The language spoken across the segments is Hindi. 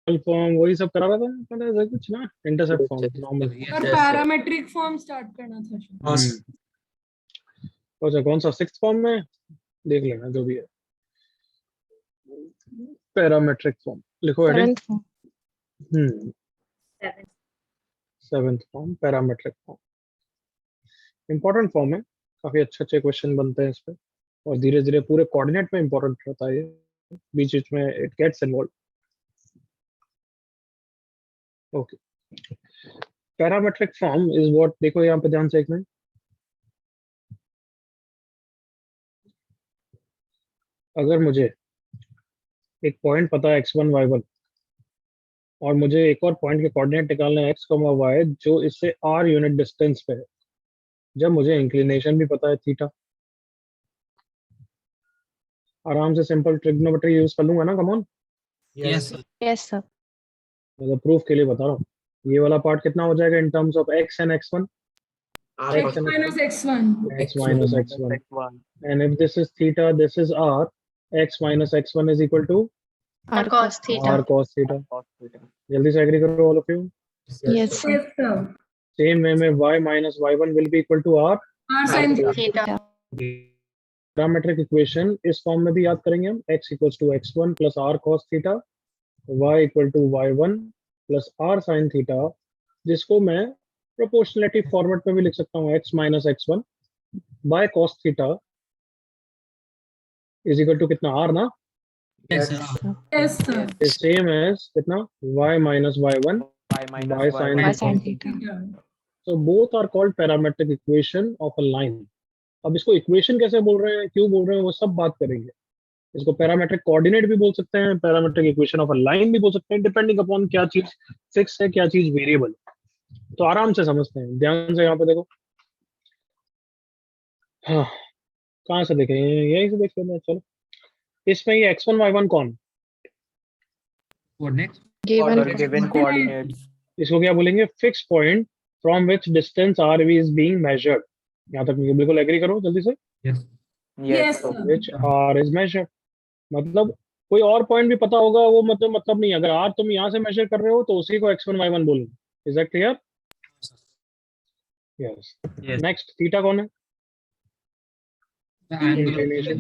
फॉर्म वही सब करा रहा था मैंने, ऐसा कुछ ना, इंटरसेप्ट फॉर्म नॉर्मल। और पैरामेट्रिक फॉर्म स्टार्ट करना था शायद। अच्छा कौन सा, सिक्स्थ फॉर्म में देख लेना जो भी है। पैरामेट्रिक फॉर्म लिखो heading. Seventh form. Seventh form parametric form important form है, काफी अच्छे अच्छे क्वेश्चन बनते हैं इस पे, और धीरे धीरे पूरे कोऑर्डिनेट में इंपॉर्टेंट होता है ये, बीच बीच में it gets involve. Okay, parametric form is what, देखो यहाँ पे ध्यान से एक मिनट। अगर मुझे एक पॉइंट पता है x1 y1, और मुझे एक और पॉइंट के कोऑर्डिनेट निकालने हैं x, y जो इससे r यूनिट डिस्टेंस पे है, जब मुझे इंक्लिनेशन भी पता है थीटा, आराम से सिंपल ट्रिग्नोमेट्री यूज कर लूंगा ना, come on. Yes yes sir. मतलब प्रूफ के लिए बता रहा हूँ, ये वाला पार्ट कितना हो जाएगा in terms of x and x1, x minus x1 x minus x1, and if this is theta, this is r, x minus x1 is equal to R cos theta. r cos theta। जल्दी से एग्री करो all of you. Yes sir. yes sir same way में y minus y1 will be equal to r r sin Theta. Parametric equation इस फॉर्म में भी याद करेंगे हम, x equals to x1 plus r cos theta, y equal to y1 plus r sin theta, जिसको मैं प्रोपोर्शनलिटी फॉर्मेट में भी लिख सकता हूँ, x minus x1 by cos theta is equal to कितना, r ना, yes sir is same as कितना, y minus y1 by sin By theta। sin theta. So both are called parametric equation of a line। अब इसको इक्वेशन कैसे बोल रहे हैं, क्यों बोल रहे हैं, वो सब बात करेंगे। इसको पैरामेट्रिक कोऑर्डिनेट भी बोल सकते हैं, parametric equation of a line भी बोल सकते हैं, डिपेंडिंग अपॉन क्या चीज फिक्स है, क्या चीज वेरिएबल। तो आराम से समझते हैं, ध्यान से यहाँ पे देखो। हाँ, कहाँ से देखें, यहीं से देख लेते हैं, चलो। इसमें ये x1 y1 कौन, Given coordinates. इसको क्या बोलेंगे, fix point from which distance r is being measured. यहाँ तक मुझे बिल्कुल एग्री करो जल्दी से, yes sir which r is measured. मतलब कोई और पॉइंट भी पता होगा, वो मतलब नहीं, अगर r तुम यहाँ से मेजर कर रहे हो तो उसी को x1 y1 बोलेंगे। Is that clear? Yes. Next, theta कौन है, inclination.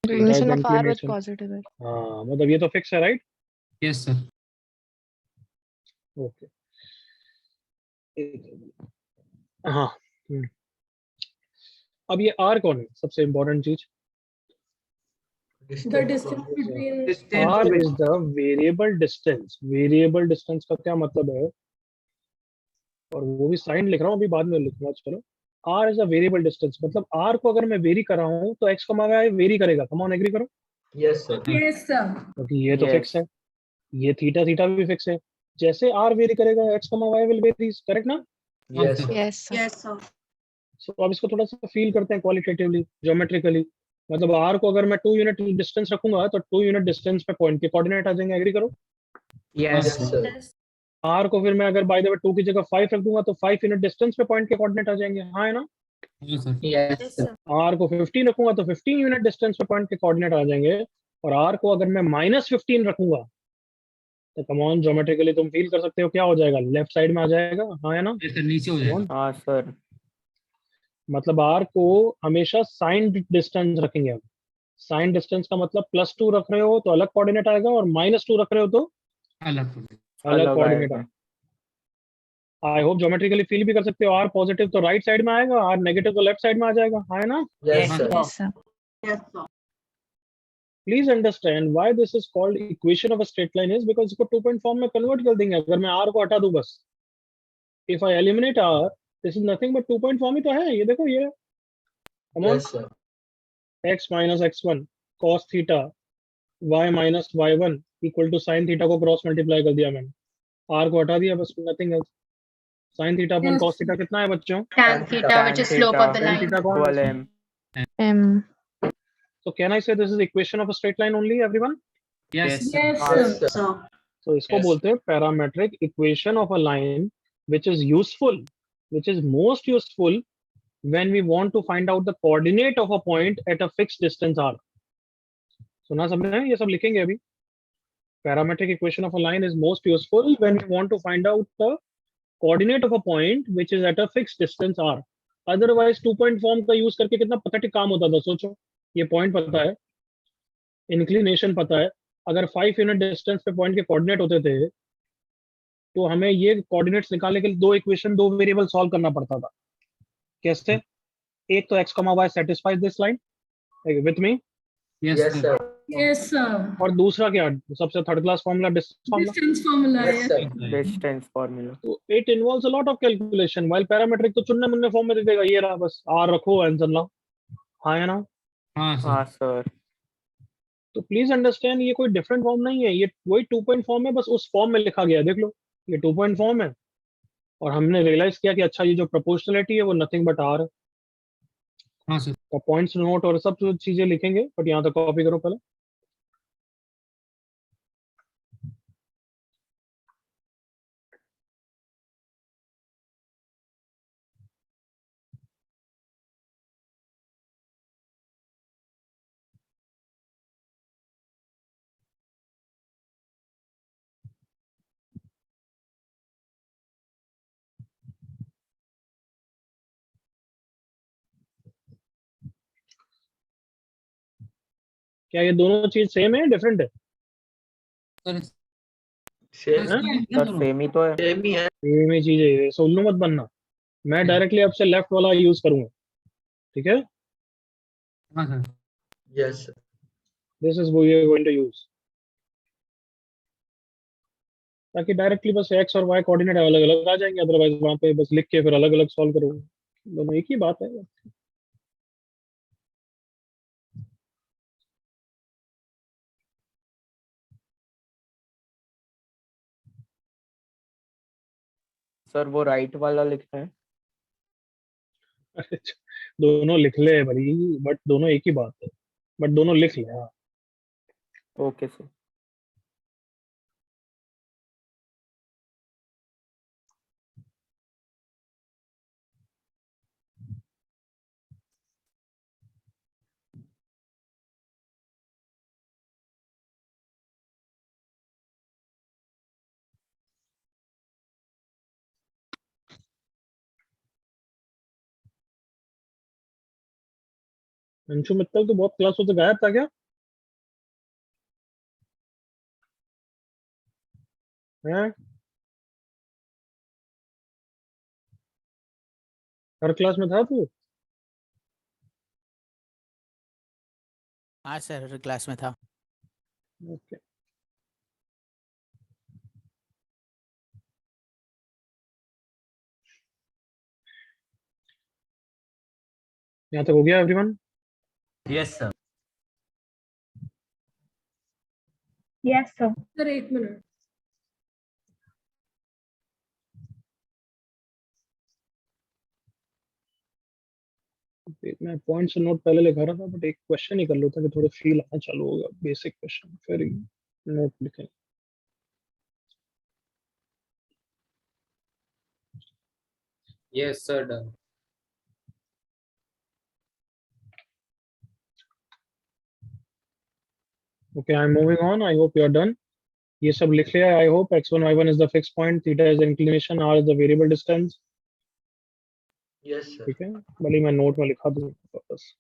inclination of R with positive है। हाँ, मतलब ये तो फिक्स है, राइट? yes sir okay. हाँ, अब ये r कौन है, सबसे इंपॉर्टेंट चीज। the distance between r is the variable distance. Variable distance का क्या मतलब है, और वो भी साइन लिख रहा हूँ, अभी बाद में लिखूंगा, चलो। r is a variable distance, मतलब r को अगर मैं वेरी कर रहा हूँ तो x को y वेरी करेगा। कम ऑन एग्री करो, yes sir क्योंकि ये तो Yes. फिक्स है, ये थीटा थीटा भी फिक्स है। जैसे r वेरी करेगा, x y will very, correct ना? yes sir Yes sir. yes sir सो अब इसको थोड़ा सा फील करते हैं क्वालिटेटिवली, ज्योमेट्रिकली। मतलब r को अगर मैं 2 यूनिट डिस्टेंस रखूंगा तो 2 यूनिट डिस्टेंस पे पॉइंट के कोऑर्डिनेट आ जाएंगे, एग्री करो। yes sir r को फिर मैं अगर बाय द वे 2 की जगह 5 रख दूंगा तो 5 यूनिट डिस्टेंस पे पॉइंट के कोऑर्डिनेट आ जाएंगे, हाँ है ना? yes sir r को 15 रखूंगा तो 15 यूनिट डिस्टेंस पे पॉइंट के कोऑर्डिनेट आ जाएंगे, और r को अगर मैं -15 रखूंगा तो कम ऑन ज्योमेट्रिकली तुम फील कर सकते हो क्या हो जाएगा, लेफ्ट साइड में आ जाएगा, हाँ है ना? नीचे हो जाएगा हाँ sir. मतलब r को हमेशा साइन डिस्टेंस रखेंगे हम। साइन डिस्टेंस का मतलब +2 रख रहे हो तो अलग कोऑर्डिनेट आएगा, और -2 रख रहे हो तो अलग अलग कोऑर्डिनेट आएगा. आएगा। आई होप ज्योमेट्रिकली फील भी कर सकते हो, r पॉजिटिव तो राइट साइड में आएगा, r नेगेटिव तो लेफ्ट साइड में आ जाएगा, हाँ है ना? yes sir Yes sir. yes sir please understand why this is called equation of a straight line is because इसको 2 पॉइंट फॉर्म में कन्वर्ट कर देंगे। अगर मैं r को हटा दूं बस, if I eliminate r, this is nothing but 2 point form ही तो है, ये देखो ये, come on, yes sir x minus x1 cos theta y minus y1 equal to sin theta को क्रॉस मल्टीप्लाई कर दिया मैंने, r को हटा दिया बस, nothing else. sin theta upon Yes. cos theta कितना है बच्चों? Tan theta, which is slope of the tan line. Theta कौन Equal है? M. M. So can I say this is equation of a straight line only, everyone? yes Yes. yes sir So इसको बोलते हैं parametric equation of a line which is useful, which is most useful when we want to find out the coordinate of a point at a fixed distance r. सुना सबने, ये सब लिखेंगे अभी। Parametric equation of a line is most useful when we want to find out the coordinate of a point which is at a fixed distance r. Otherwise 2 point form का यूज करके कितना पथेटिक काम होता था सोचो. ये पॉइंट पता है, इंक्लिनेशन पता है, अगर 5 यूनिट डिस्टेंस पे पॉइंट के कोऑर्डिनेट होते थे तो हमें ये कोऑर्डिनेट्स निकालने के लिए दो इक्वेशन, दो वेरिएबल सॉल्व करना पड़ता था. कैसे? एक तो x, y satisfies this line with me, Yes, Yes, sir. sir. Yes, sir. और दूसरा क्या, सबसे third class formula distance formula. Distance formula. Yes, Yes. sir. Distance formula. तो it involves a lot of calculation, while parametric तो चुनने मुन्ने फॉर्म में दे देगा, ये रहा बस आर रखो आंसर लाओ. हाँ या ना? हाँ हाँ सर. सर. तो प्लीज अंडरस्टैंड ये कोई डिफरेंट फॉर्म नहीं है, ये वही 2 point फॉर्म है, बस उस फॉर्म में लिखा गया है. देख लो ये 2 point फॉर्म है और हमने रियलाइज किया कि अच्छा ये जो प्रोपोर्शनलिटी है वो नथिंग बट आर. हाँ सर. का पॉइंट्स नोट और सब जो चीजें लिखेंगे, बट यहाँ तक कॉपी करो पहले. क्या ये दोनों चीज सेम है, डिफरेंट है? Sir Same. हाँ? सर सेम ही तो है. Same ही है. सेम ही चीज है, सो उल्लू मत बनना. मैं डायरेक्टली आपसे लेफ्ट वाला यूज करूंगा, ठीक है? हाँ sir. Yes, sir. This is we are going to use, ताकि डायरेक्टली बस एक्स और वाई कोऑर्डिनेट अलग अलग आ जाएंगे, अदरवाइज वहां पे बस लिख के फिर अलग अलग सॉल्व करोगे. दोनों एक ही बात है. सर वो राइट वाला लिखना है. दोनों लिख ले भाई, बट दोनों एक ही बात है, बट दोनों लिख ले. हाँ ओके सर. अंशु मित्तल तो बहुत क्लासों से गायब था क्या? हैं? हर क्लास में था तू? हाँ सर क्लास में था. ओके. यहाँ तक हो गया everyone? Yes, sir. Yes, sir. Sir, 1 minute. मैं पॉइंट्स नोट पहले लिखा रहा था, बट एक क्वेश्चन ही कर लो ताकि थोड़ा फील आना चालू होगा. बेसिक क्वेश्चन फिर नोट लिखें. Yes, sir. Done. Okay, I'm moving on. I hope you're done. ये सब लिख लिया. I hope x1 y1 is the fixed point, theta is the inclination, r is the variable distance. Yes, sir. ठीक है, भले मैं नोट में लिखा दूँ बस.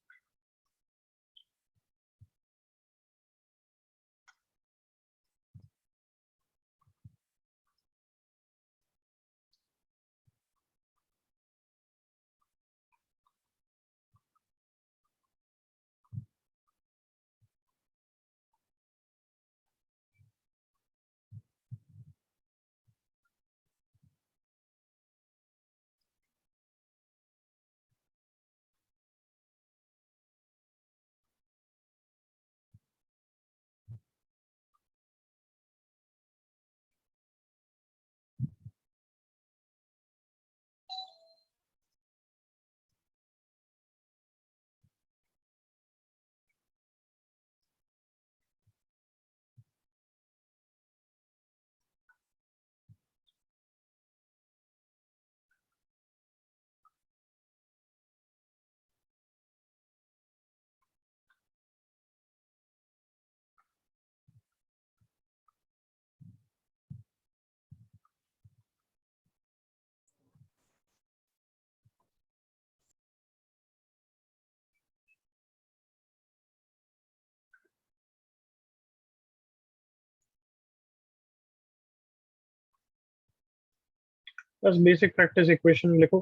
बस बेसिक प्रैक्टिस, इक्वेशन लिखो,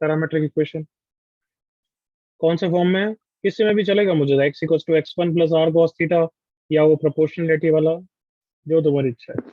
पैरामेट्रिक इक्वेशन कौन से फॉर्म में है, किसी में भी चलेगा मुझे, x equals to x1 plus r cos theta, या वो प्रोपोर्शनलिटी वाला, जो तुम्हारी इच्छा है।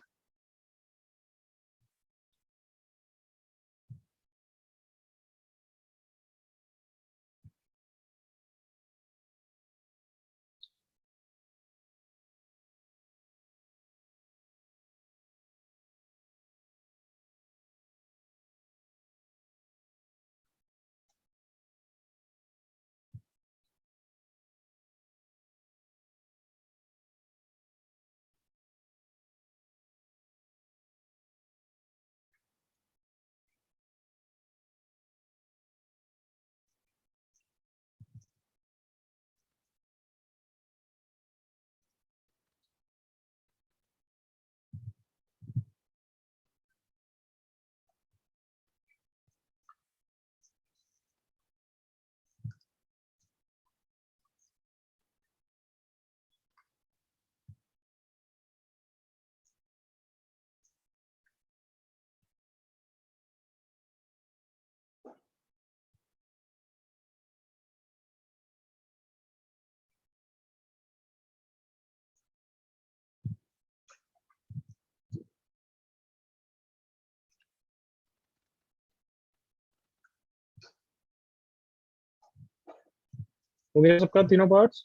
हो गया सबका तीनों parts?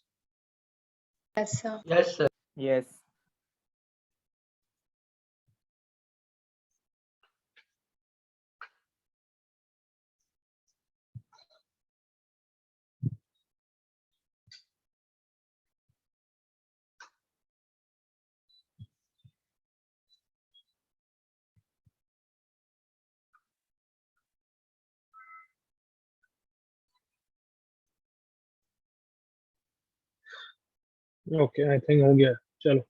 Yes, sir. Yes, sir. yes, okay, I think हो गया। चलो,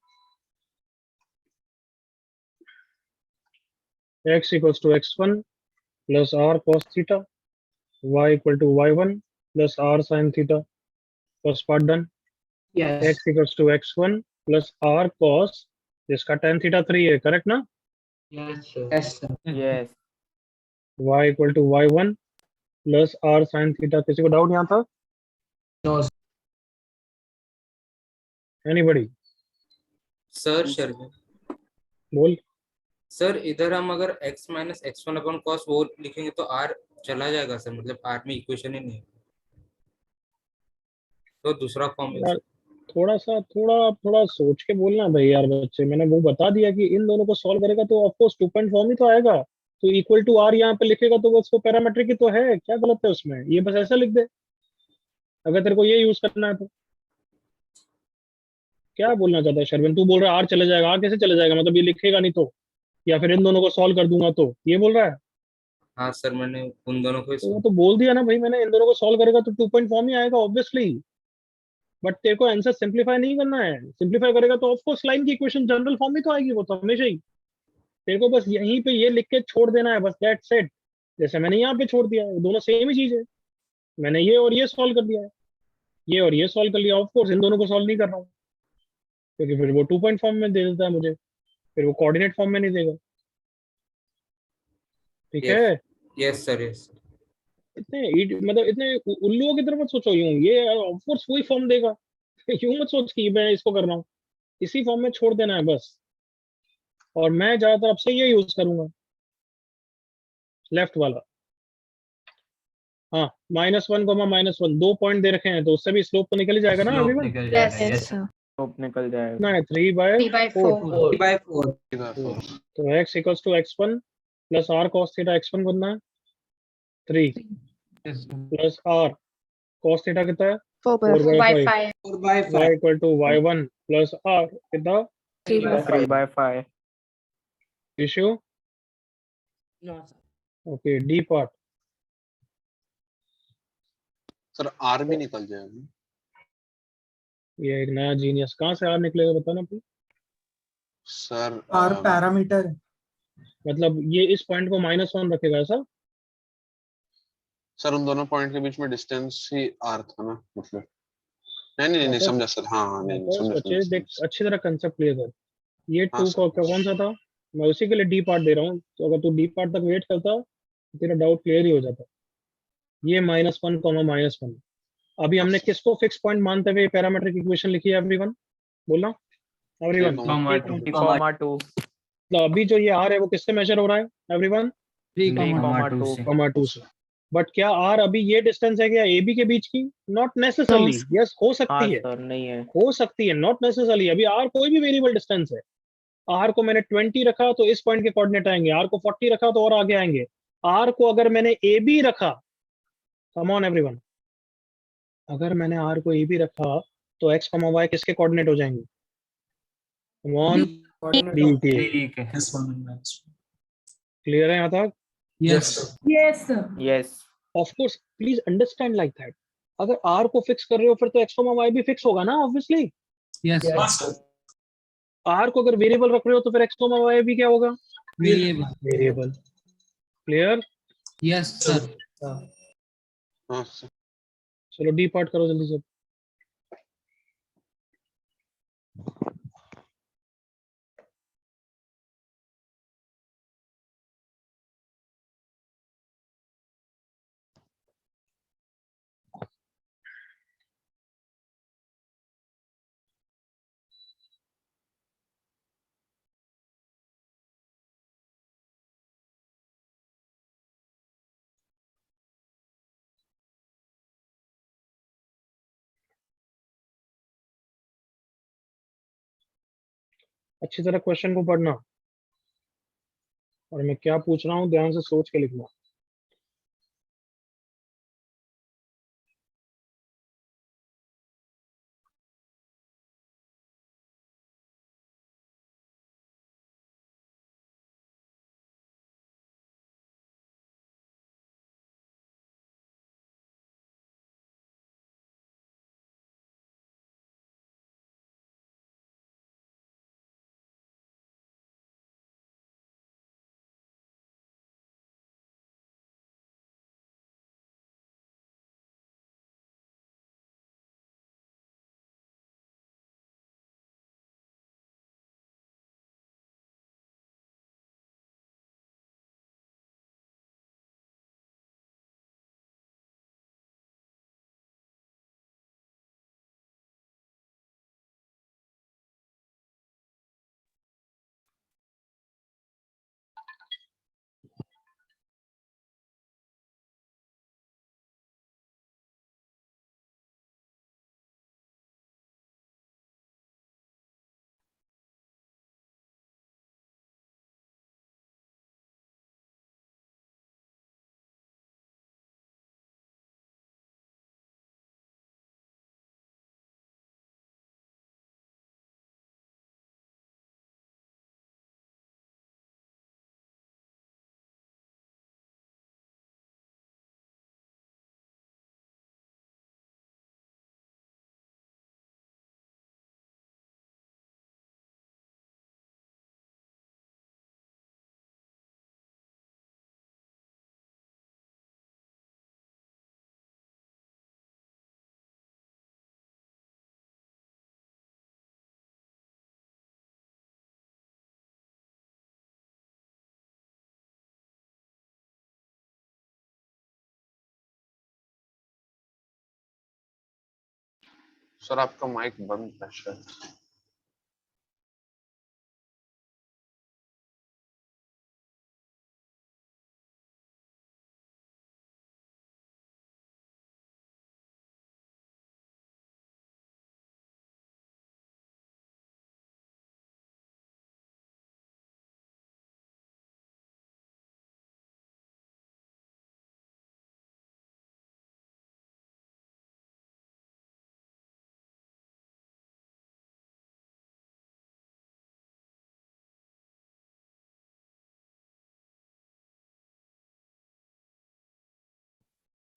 x equals to x1 plus r cos theta, y equal to y1 plus r sine theta. First part done. Yes. x equals to x1 plus r cos, जिसका tan थीटा 3 है, करेक्ट ना? Yes, sir. Yes, sir. yes, y equal to y1 plus r sine theta. किसी को डाउट यहाँ था? No, sir. Anybody? Sir Sharma बोल। सर, इधर हम अगर x minus x one upon cos वो लिखेंगे तो r चला जाएगा सर, मतलब r में इक्वेशन ही नहीं है, तो दूसरा फॉर्म है यार सर। थोड़ा सोच के बोलना भाई यार बच्चे, मैंने वो बता दिया कि इन दोनों को सॉल्व करेगा तो ऑफकोर्स 2 पॉइंट फॉर्म ही तो आएगा। तो इक्वल टू आर यहाँ पे लिखेगा तो बस वो पैरामेट्रिक ही तो है, क्या गलत है उसमें? ये बस ऐसा लिख दे अगर तेरे को ये यूज करना है तो। क्या बोलना चाहता है शर्विन? तू बोल रहा है आर चला जाएगा, आर कैसे चला जाएगा? मतलब ये लिखेगा नहीं तो, या फिर इन दोनों को सॉल्व कर दूंगा तो, ये बोल रहा है? हाँ सर, मैंने उन दोनों को ही तो वो तो बोल दिया ना भाई मैंने, इन दोनों को सॉल्व करेगा तो 2 पॉइंट फॉर्म ही आएगा ऑब्वियसली। बट तेरे को आंसर सिंप्लीफाई नहीं करना है, सिंप्लीफाई करेगा तो ऑफकोर्स लाइन की इक्वेशन जनरल फॉर्म में तो आएगी, वो तो हमेशा ही। तेरे को बस यहीं पे ये लिख के छोड़ देना है, बस दैट्स इट। जैसे मैंने यहाँ पे छोड़ दिया है, दोनों सेम ही चीज है। मैंने ये और ये सॉल्व कर दिया है, ये और ये सॉल्व कर लिया। ऑफकोर्स इन दोनों को सॉल्व नहीं कर रहा हूँ, क्योंकि फिर वो 2 पॉइंट फॉर्म में दे देता है मुझे, फिर वो कोऑर्डिनेट फॉर्म में नहीं देगा। ठीक यस है? Yes sir, yes. मतलब इतने उल्लुओं की तरह मत सोचो यूं, ये ऑफकोर्स वही फॉर्म देगा। यूं मत सोच कि मैं इसको कर रहा हूँ, इसी फॉर्म में छोड़ देना है बस। और मैं ज्यादातर अब से ये यूज करूंगा, लेफ्ट वाला। हाँ, -1, -1 2 पॉइंट दे रखे हैं, तो उससे भी स्लोप तो निकल ही जाएगा ना अभी में। Yes, sir. स्लोप निकल जाएगा। कितना है? 3/4। 3/4. 3/4। तो x equals to x1 plus r cos theta, x1 करना है 3 Yes, sir. Plus r cos theta कितना है? 4/5. 4/5। 4/5. y equal to y1 plus r कितना? 3 by 5, issue. No, sir. Okay, D part. Sir r भी निकल जाएगा। ये एक नया जीनियस, कहाँ से आर निकलेगा बताना प्लीज। सर आर पैरामीटर है। मतलब ये इस पॉइंट को -1 रखेगा ऐसा? सर उन दोनों पॉइंट के बीच में डिस्टेंस ही आर था ना, मतलब नहीं वापस समझा सर। हाँ हाँ, नहीं वापस समझा बच्चे देख, समझा। अच्छी तरह कंसेप्ट क्लियर कर। ये हाँ 2 सर, कौन सा था? मैं उसी के लिए डी पार्ट दे रहा हूँ, तो अगर तू डी पार्ट तक वेट करता तो तेरा डाउट क्लियर ही हो जाता। ये -1 -1। अभी हमने किसको फिक्स पॉइंट मानते हुए पैरामीट्रिक इक्वेशन लिखी है एवरीवन? बोलना एवरीवन। Comma 2. तो अभी जो ये आर है वो किससे मेजर हो रहा है एवरीवन? 3, 3,2 से. कॉमा 2 से। बट क्या आर अभी ये डिस्टेंस है क्या ए बी के बीच की? Not necessarily. यस, हो हाँ सकती है, सर, नहीं है. हो सकती है, नॉट नेसेसरली। अभी आर कोई भी वेरिएबल डिस्टेंस है। आर को मैंने 20 रखा तो इस पॉइंट के कोऑर्डिनेट आएंगे, आर को 40 रखा तो और आगे आएंगे। आर को अगर मैंने ए बी रखा, कम ऑन एवरीवन, अगर मैंने आर को ए बी रखा तो एक्स कॉमा वाई किसके कोऑर्डिनेट हो जाएंगे? कम ऑन, डी के। क्लियर है यहाँ तक? Yes. Yes, sir. Yes. Of course, please understand like that. अगर आर को फिक्स कर रहे हो फिर तो एक्स कॉमा वाई भी फिक्स होगा ना, ऑब्वियसली। Yes. आर को अगर वेरिएबल रख रहे हो तो फिर एक्स कॉमा वाई भी क्या होगा? Variable. Variable. Clear? Yes, sir. हाँ सर। चलो डी पार्ट करो जल्दी से। अच्छी तरह क्वेश्चन को पढ़ना, और मैं क्या पूछ रहा हूँ ध्यान से सोच के लिखना। सर आपका माइक बंद है शायद।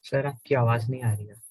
सर आपकी आवाज नहीं आ रही है।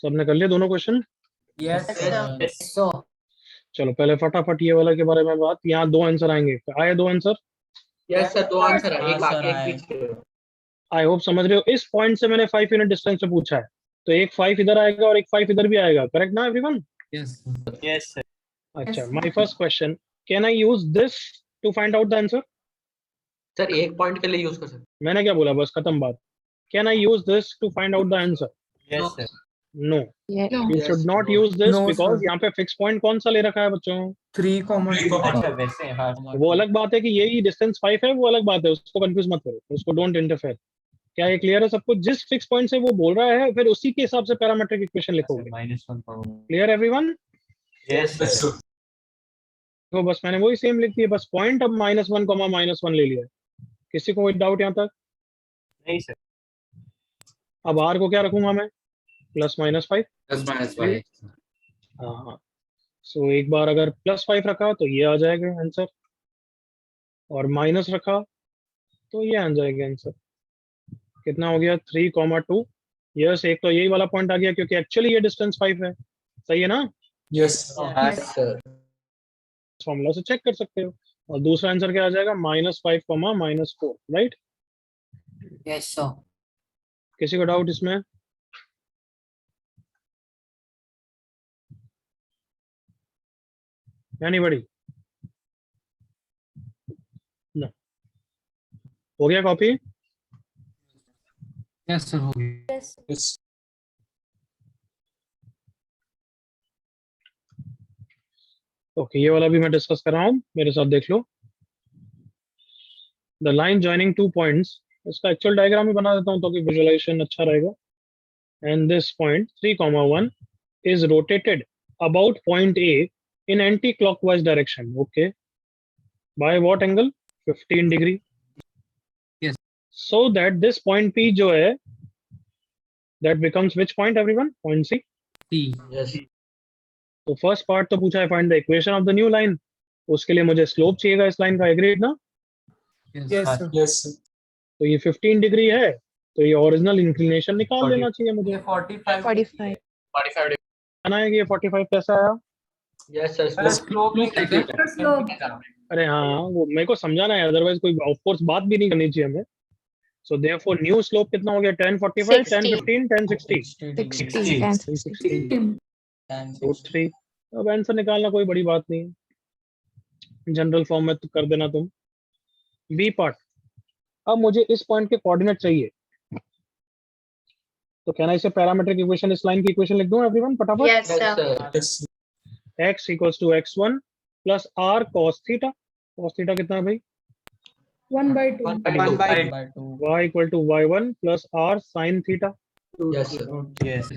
सबने कर लिया दोनों क्वेश्चन? Yes, sir. So, चलो पहले फटाफट ये वाला के बारे में बात। यहाँ 2 आंसर आएंगे, आए 2 आंसर? यस सर, 2 आंसर है, एक हाँ, बाकी sir, एक आए। पीछे। आई होप समझ रहे हो। इस पॉइंट से मैंने 5 यूनिट डिस्टेंस पे पूछा है, तो एक 5 इधर आएगा और एक 5 इधर भी आएगा, करेक्ट ना everyone? yes, sir. Yes sir. अच्छा, Yes, my first question, can I use this to find out the answer? Sir एक पॉइंट के लिए यूज कर सकते मैंने क्या बोला, बस खत्म बात। Can I use this to find out the answer? Yes sir. No, Yes. You Yes, should not no. Use this No, because sir. यहाँ पे फिक्स पॉइंट कौन सा ले रखा है बच्चों? 3, अच्छा वैसे हाँ। वो अलग बात है कि यही डिस्टेंस 5 है, वो अलग बात है, उसको कंफ्यूज मत करो, उसको डोंट इंटरफेयर। क्या ये क्लियर है सबको? जिस फिक्स पॉइंट से वो बोल रहा है फिर उसी के हिसाब से पैरामीट्रिक इक्वेशन लिखोगे। -1 power. Clear everyone? Yes sir. तो बस मैंने वही सेम लिख दिया, बस पॉइंट अब -1 -1 ले लिया। किसी को कोई डाउट यहाँ तक? नहीं सर। अब आर को क्या रखूंगा मैं? ±5। +-5। हाँ, सो एक बार अगर +5 रखा तो ये आ जाएगा आंसर, और माइनस रखा तो ये आ जाएगा आंसर। कितना हो गया? 3,2। यस, एक तो यही वाला पॉइंट आ गया क्योंकि एक्चुअली ये डिस्टेंस 5 है, सही है ना? Yes. हाँ यस सर। फॉर्मूला से चेक कर सकते हो। और दूसरा आंसर क्या आ जाएगा? -5, -4, राइट? Yes, sir. किसी को डाउट इसमें? एनीबॉडी? नो, हो गया कॉपी? Yes, sir. हो गया। Yes. ओके, ये वाला भी मैं डिस्कस कर रहा हूँ, मेरे साथ देख लो। द लाइन जॉइनिंग 2 पॉइंट्स, इसका एक्चुअल डायग्राम भी बना देता हूँ ताकि विजुअलाइजेशन अच्छा रहेगा। And this point 3,1 is rotated about point A in anti clockwise direction. Okay, by what angle? 15 degree. Yes. So that this point P जो है, that becomes which point everyone? Point C. T. Yes तो फर्स्ट पार्ट तो पूछा है find the equation of the new line, उसके लिए मुझे स्लोप चाहिएगा इस लाइन का, एग्रीड ना? Yes. Yes, sir. Yes, sir. तो ये 15 डिग्री है, तो ये ओरिजिनल इंक्लिनेशन निकाल 40. लेना चाहिए मुझे। 45. 45 आना है कि ये 45 कैसा आया? Yes sir. Sir, slope अरे हाँ, वो मेरे को समझाना है, अदरवाइज कोई ऑफ कोर्स बात भी नहीं करनी चाहिए हमें। सो देयरफॉर न्यू स्लोप कितना हो गया? 10 45 10 15 10 60 60 and 60. √3। अब आंसर निकालना कोई बड़ी बात नहीं है, जनरल फॉर्म में तो कर देना तुम। बी पार्ट, अब मुझे इस पॉइंट के कोऑर्डिनेट चाहिए, तो कहना इसे पैरामीट्रिक इक्वेशन, इस लाइन की इक्वेशन लिख दूं एवरीवन फटाफट? Yes, yes sir. Sir. Yes. x = x1 + r cos theta. cos theta कितना है भाई? 1/2। y = y1 + r sin theta. Yes sir. Yes.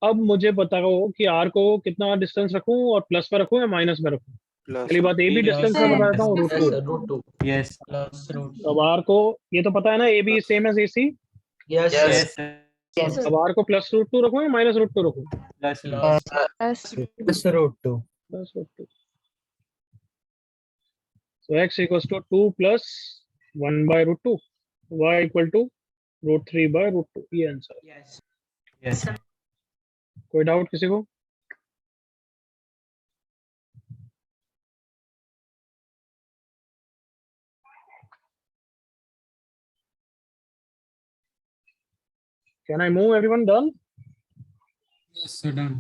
अब मुझे बताओ कि r को कितना डिस्टेंस रखूं, और प्लस पे रखूं या माइनस में रखूं? पहली बात ए बी डिस्टेंस में बता देता हूँ, यस √2। सर, √2। यस। अब r को ये तो पता है ना, A B same as AC। Yes yes sir. Sir. अब r को +√2 रखूं या -√2 रखूं? Plus Plus √2। +√2। So x = 2 + 1/√2, y = √3/√2, ये आंसर है। यस। कोई डाउट किसी को? Can I move everyone? Done? Yes, sir. Done.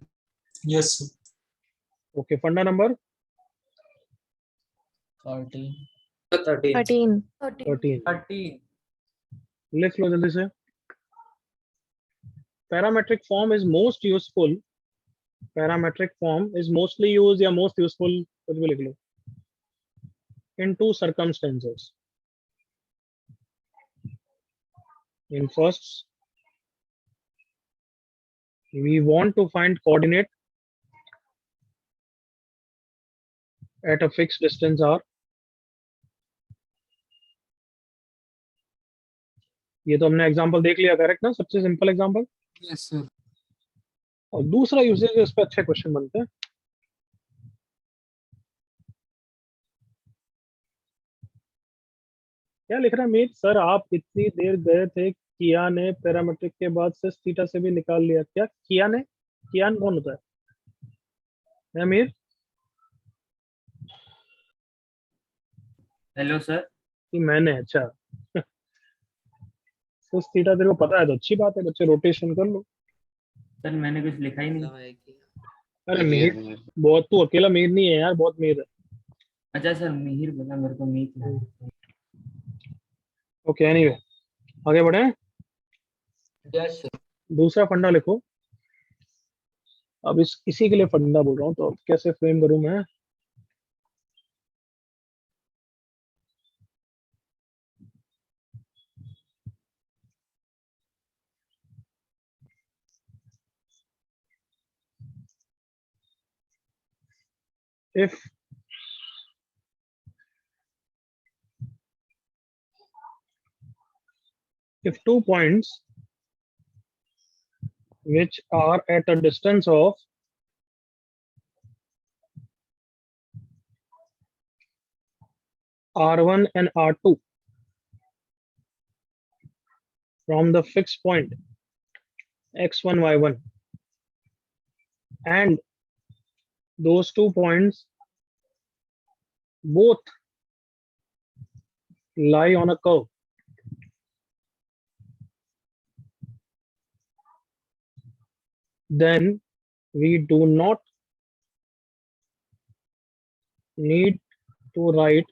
Yes, sir. Okay, funda number 13। 13। लिख लो जल्दी से। Parametric form is most useful. Parametric form is mostly used या most useful, कुछ भी लिख लो, in 2 circumstances. In first, we want to find coordinate at a fixed distance r. ये तो हमने एग्जांपल देख लिया, करेक्ट ना? सबसे सिंपल एग्जांपल। Yes, sir. और दूसरा यूसेज इस पे अच्छे क्वेश्चन बनते हैं। क्या लिख रहा है मीर सर? आप इतनी देर गए थे, किया ने पैरामेट्रिक के बाद सिस थीटा से भी निकाल लिया क्या? किया ने? कियान कौन होता है मीर? Hello sir. कि मैंने? अच्छा सिस थीटा तेरे को पता है तो अच्छी बात है, बच्चे रोटेशन कर लो। सर मैंने कुछ लिखा ही नहीं। अरे मीर, बहुत तू अकेला मीर नहीं है यार, बहुत मीर है। अच्छा सर, मिहिर बोला, मेरे को मीत है। ओके एनीवे, आगे बढ़े। Yes, sir. दूसरा फंडा लिखो। अब इसी के लिए फंडा बोल रहा हूँ, तो अब कैसे फ्रेम करूं मैं? if two points which are at a distance of r1 and r2 from the fixed point x1 y1, and those 2 points both lie on a curve, then we do not need to write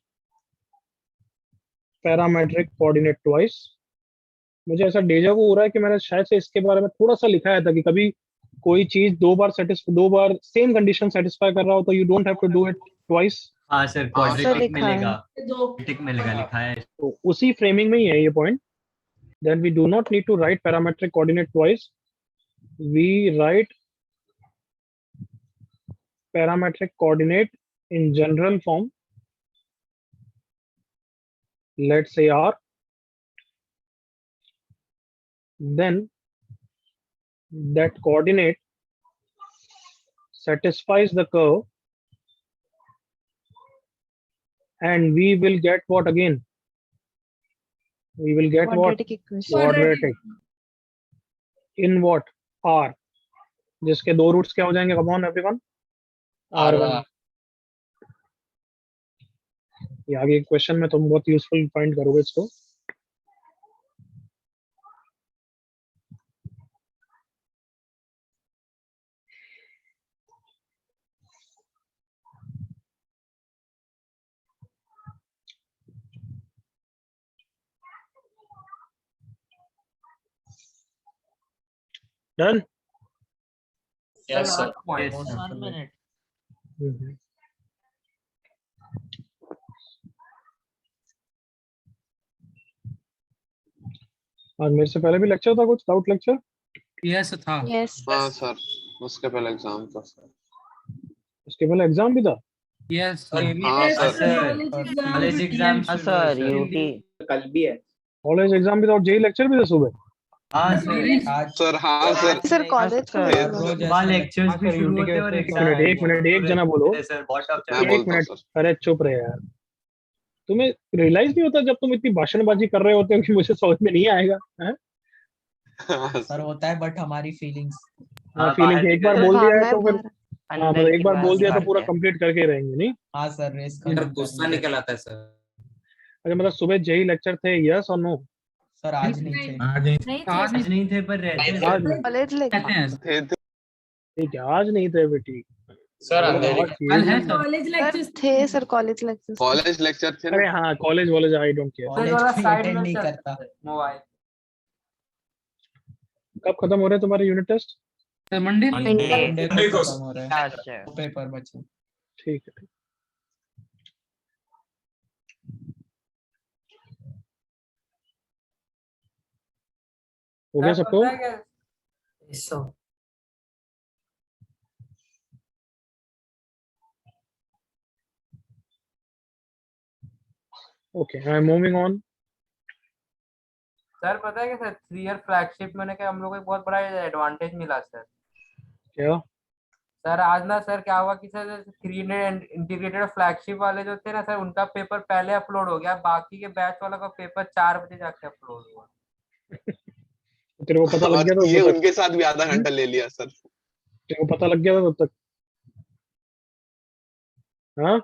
parametric coordinate twice. मुझे ऐसा डेजा वो हो रहा है कि मैंने शायद से इसके बारे में थोड़ा सा लिखा है था कि कभी कोई चीज दो बार सेम कंडीशन सेटिस्फाई कर रहा हो तो you don't have to do it twice. हाँ सर, सर क्वाड्रेटिक लिखा है। मिलेगा, क्वाड्रेटिक मिलेगा, लिखा है। तो उसी फ्रेमिंग में ही है ये point. Then we do not need to write parametric coordinate twice, we write parametric coordinate in general form. Let's say R, then that coordinate satisfies the curve, and we will get what again? We will get Quadratic what? equation. Quadratic. In what? R, जिसके दो रूट्स क्या हो जाएंगे? Come on everyone. R1. ये आगे क्वेश्चन में तुम बहुत यूजफुल फाइंड करोगे इसको। Done? Yes, sir. Point. Yes, sir. 1 minute. आज मेरे से पहले भी लेक्चर था, कुछ डाउट लेक्चर? यस था। Yes. हाँ सर, उसके पहले एग्जाम था सर। उसके पहले एग्जाम भी था? यस हाँ sir, college exam sir UT कल भी है। कॉलेज एग्जाम भी था और जेई लेक्चर भी था सुबह? हाँ सर, सर हाँ सर, सर कॉलेज वहाँ लेक्चर्स भी शुरू होते हैं और एक मिनट एक जना बोलो। सर बहुत मैं एक बोलता हूँ मिनट, सर। अरे चुप रहे यार। तुम्हें रियलाइज नहीं होता जब तुम इतनी भाषणबाजी कर रहे होते हो कि मुझे समझ में नहीं आएगा? हैं? हाँ, सर होता है, बट हमारी फीलिंग्स फीलिंग एक बार बोल दिया है तो फिर हाँ, मतलब एक बार बोल दिया तो बात पूरा है। कंप्लीट करके रहेंगे नहीं? हाँ सर, रेस सर गुस्सा निकल आता है सर। अच्छा, मतलब सुबह जेई लेक्चर थे, यस और नो? सर आज नहीं थे। आज आज नहीं थे पर रहते हैं। आज नहीं कॉलेज कहते हैं थे थे। ठीक है, आज नहीं थे बेटी। सर आज अंधेरे कल है ये- सर। सर थे sir college lecture. College lecture थे अरे ना। हाँ, कॉलेज वॉलेज आई डोंट केयर। कॉलेज कोई अटेंड नहीं करता। मोबाइल कब खत्म हो रहे हैं तुम्हारे unit test? Sir Monday Monday को को खत्म हो रहा है, दो पेपर बचे। ठीक है। हो गया सबको? Okay, I am moving on. Sir पता है क्या सर, 3 ईयर फ्लैगशिप में क्या हम लोग को एक बहुत बड़ा एडवांटेज मिला सर। क्या? सर आज ना सर क्या हुआ कि सर 3 इंटीग्रेटेड फ्लैगशिप वाले जो थे ना सर, उनका पेपर पहले अपलोड हो गया, बाकी के बैच वाला का पेपर 4 बजे जाके अपलोड हुआ। तेरे को पता लग और गया था ये तब तक? उनके साथ भी आधा घंटा ले लिया सर। तेरे को पता लग गया था तब तक? हाँ,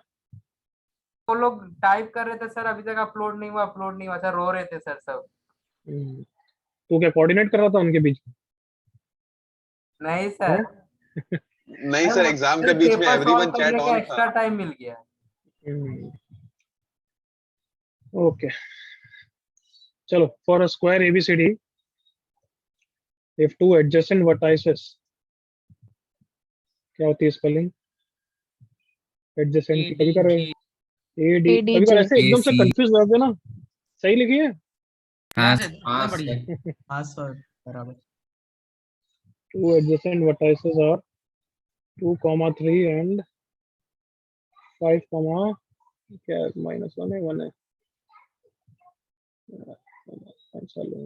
वो लोग टाइप कर रहे थे सर, अभी तक अपलोड नहीं हुआ सर, रो रहे थे सर सब। तू क्या कोऑर्डिनेट कर रहा था उनके बीच में? नहीं सर, नहीं सर, एग्जाम के बीच में एवरीवन चैट ऑन था। एक्स्ट्रा टाइम मिल गया। ओके, चलो। For a square ABCD if two adjacent vertices, क्या होती है स्पेलिंग एडजेसेंट की? कभी कर एडी, कभी कर ऐसे एकदम से कंफ्यूज हो जाते ना। सही लिखी है? हाँ हाँ बढ़िया। हाँ सर बराबर। Two adjacent vertices are 2, 3 and 5, क्या -1 है 1 है। चलो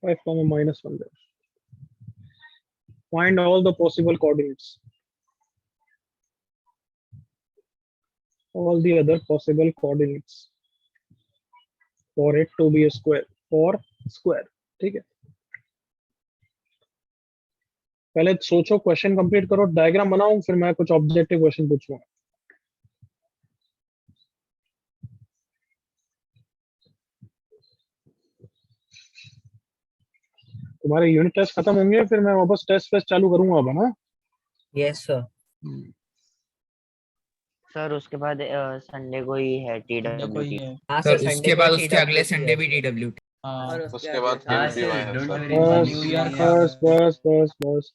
5, -1 there. Find all the possible coordinates. All the other possible coordinates for it to be a square. For square, ठीक है। पहले सोचो, क्वेश्चन कंप्लीट करो, डायग्राम बनाओ, फिर मैं कुछ ऑब्जेक्टिव क्वेश्चन पूछूंगा। तुम्हारे यूनिट टेस्ट खत्म होंगे, फिर मैं वापस टेस्ट चालू करूंगा अब, है ना? Yes sir. सर उसके बाद संडे को ही है कोई TWT। है। हाँ सर उसके बाद उसके अगले संडे भी TWT। हाँ उसके बाद हाँ TMT सर, है डोंट सर। वरी। बस न्यू ईयर बस बस बस बस।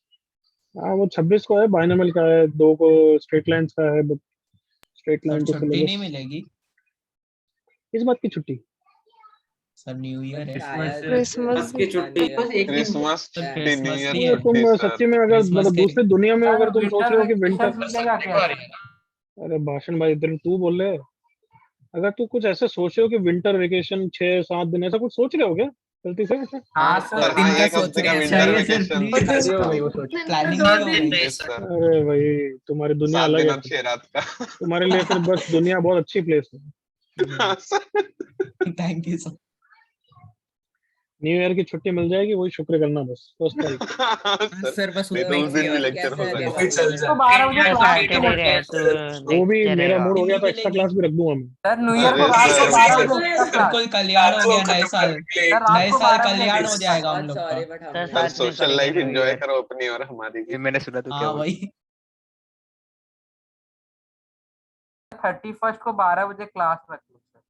हाँ, वो 26 को है, बाइनोमियल का है, 2 को स्ट्रेट लाइंस का है। स्ट्रेट लाइन सर टू छुट्टी नहीं सिलेबस। मिलेगी किस बात की छुट्टी? सर, न्यू ईयर है। क्रिसमस की छुट्टी। क्रिसमस सर छुट्टी, न्यू क्रिसमस ईयर नहीं है। छुट्टी तुम सर। सच्ची में अगर क्रिसमस मतलब के दूसरी दुनिया में अगर तुम सोच रहे हो कि विंटर, मिलेगा क्या? अरे भाषण भाई इधर तू बोल रहे, अगर तू कुछ ऐसे सोच रहे हो कि विंटर वेकेशन 6-7 दिन, ऐसा कुछ सोच रहे हो क्या गलती से? हाँ सर सर। हाँ, दिन का एक सोच हफ्ते रहे का हैं विंटर चाहिए सर, वेकेशन। प्लीज। प्लानिंग नहीं हो गई। Yes sir. अरे भाई तुम्हारी दुनिया 7 अलग दिन है, और 6 रात का। तुम्हारे लिए फिर बस दुनिया बहुत अच्छी प्लेस है। हाँ sir. Thank you sir. New year की छुट्टी मिल जाएगी, वही शुक्र करना बस। फर्स्ट तारीख हाँ सर। सर बस नहीं तो उस दिन भी लेक्चर हो सकता वही है। चल जाए। 12 बजे क्लास सैटरडे रहे तो वो भी लेक्चर मेरा रहेगा। मूड हो गया तो हिंदी एक्स्ट्रा मिलेगी। क्लास भी रख दूंगा मैं। सर न्यू ईयर को अरे रात को सर, 12 सर, बजे उसका सर क्लास। कोई कल्याण हो गया नए साल। सर रात नए को साल 12 बजे कल्याण हो जाएगा हम लोग का। सर सर साथ में सोशल लाइफ करेंगे एंजॉय करो अपनी और हमारी भी। मैंने सुना तो हाँ वही। 31 को 12 बजे क्लास रख लो सर।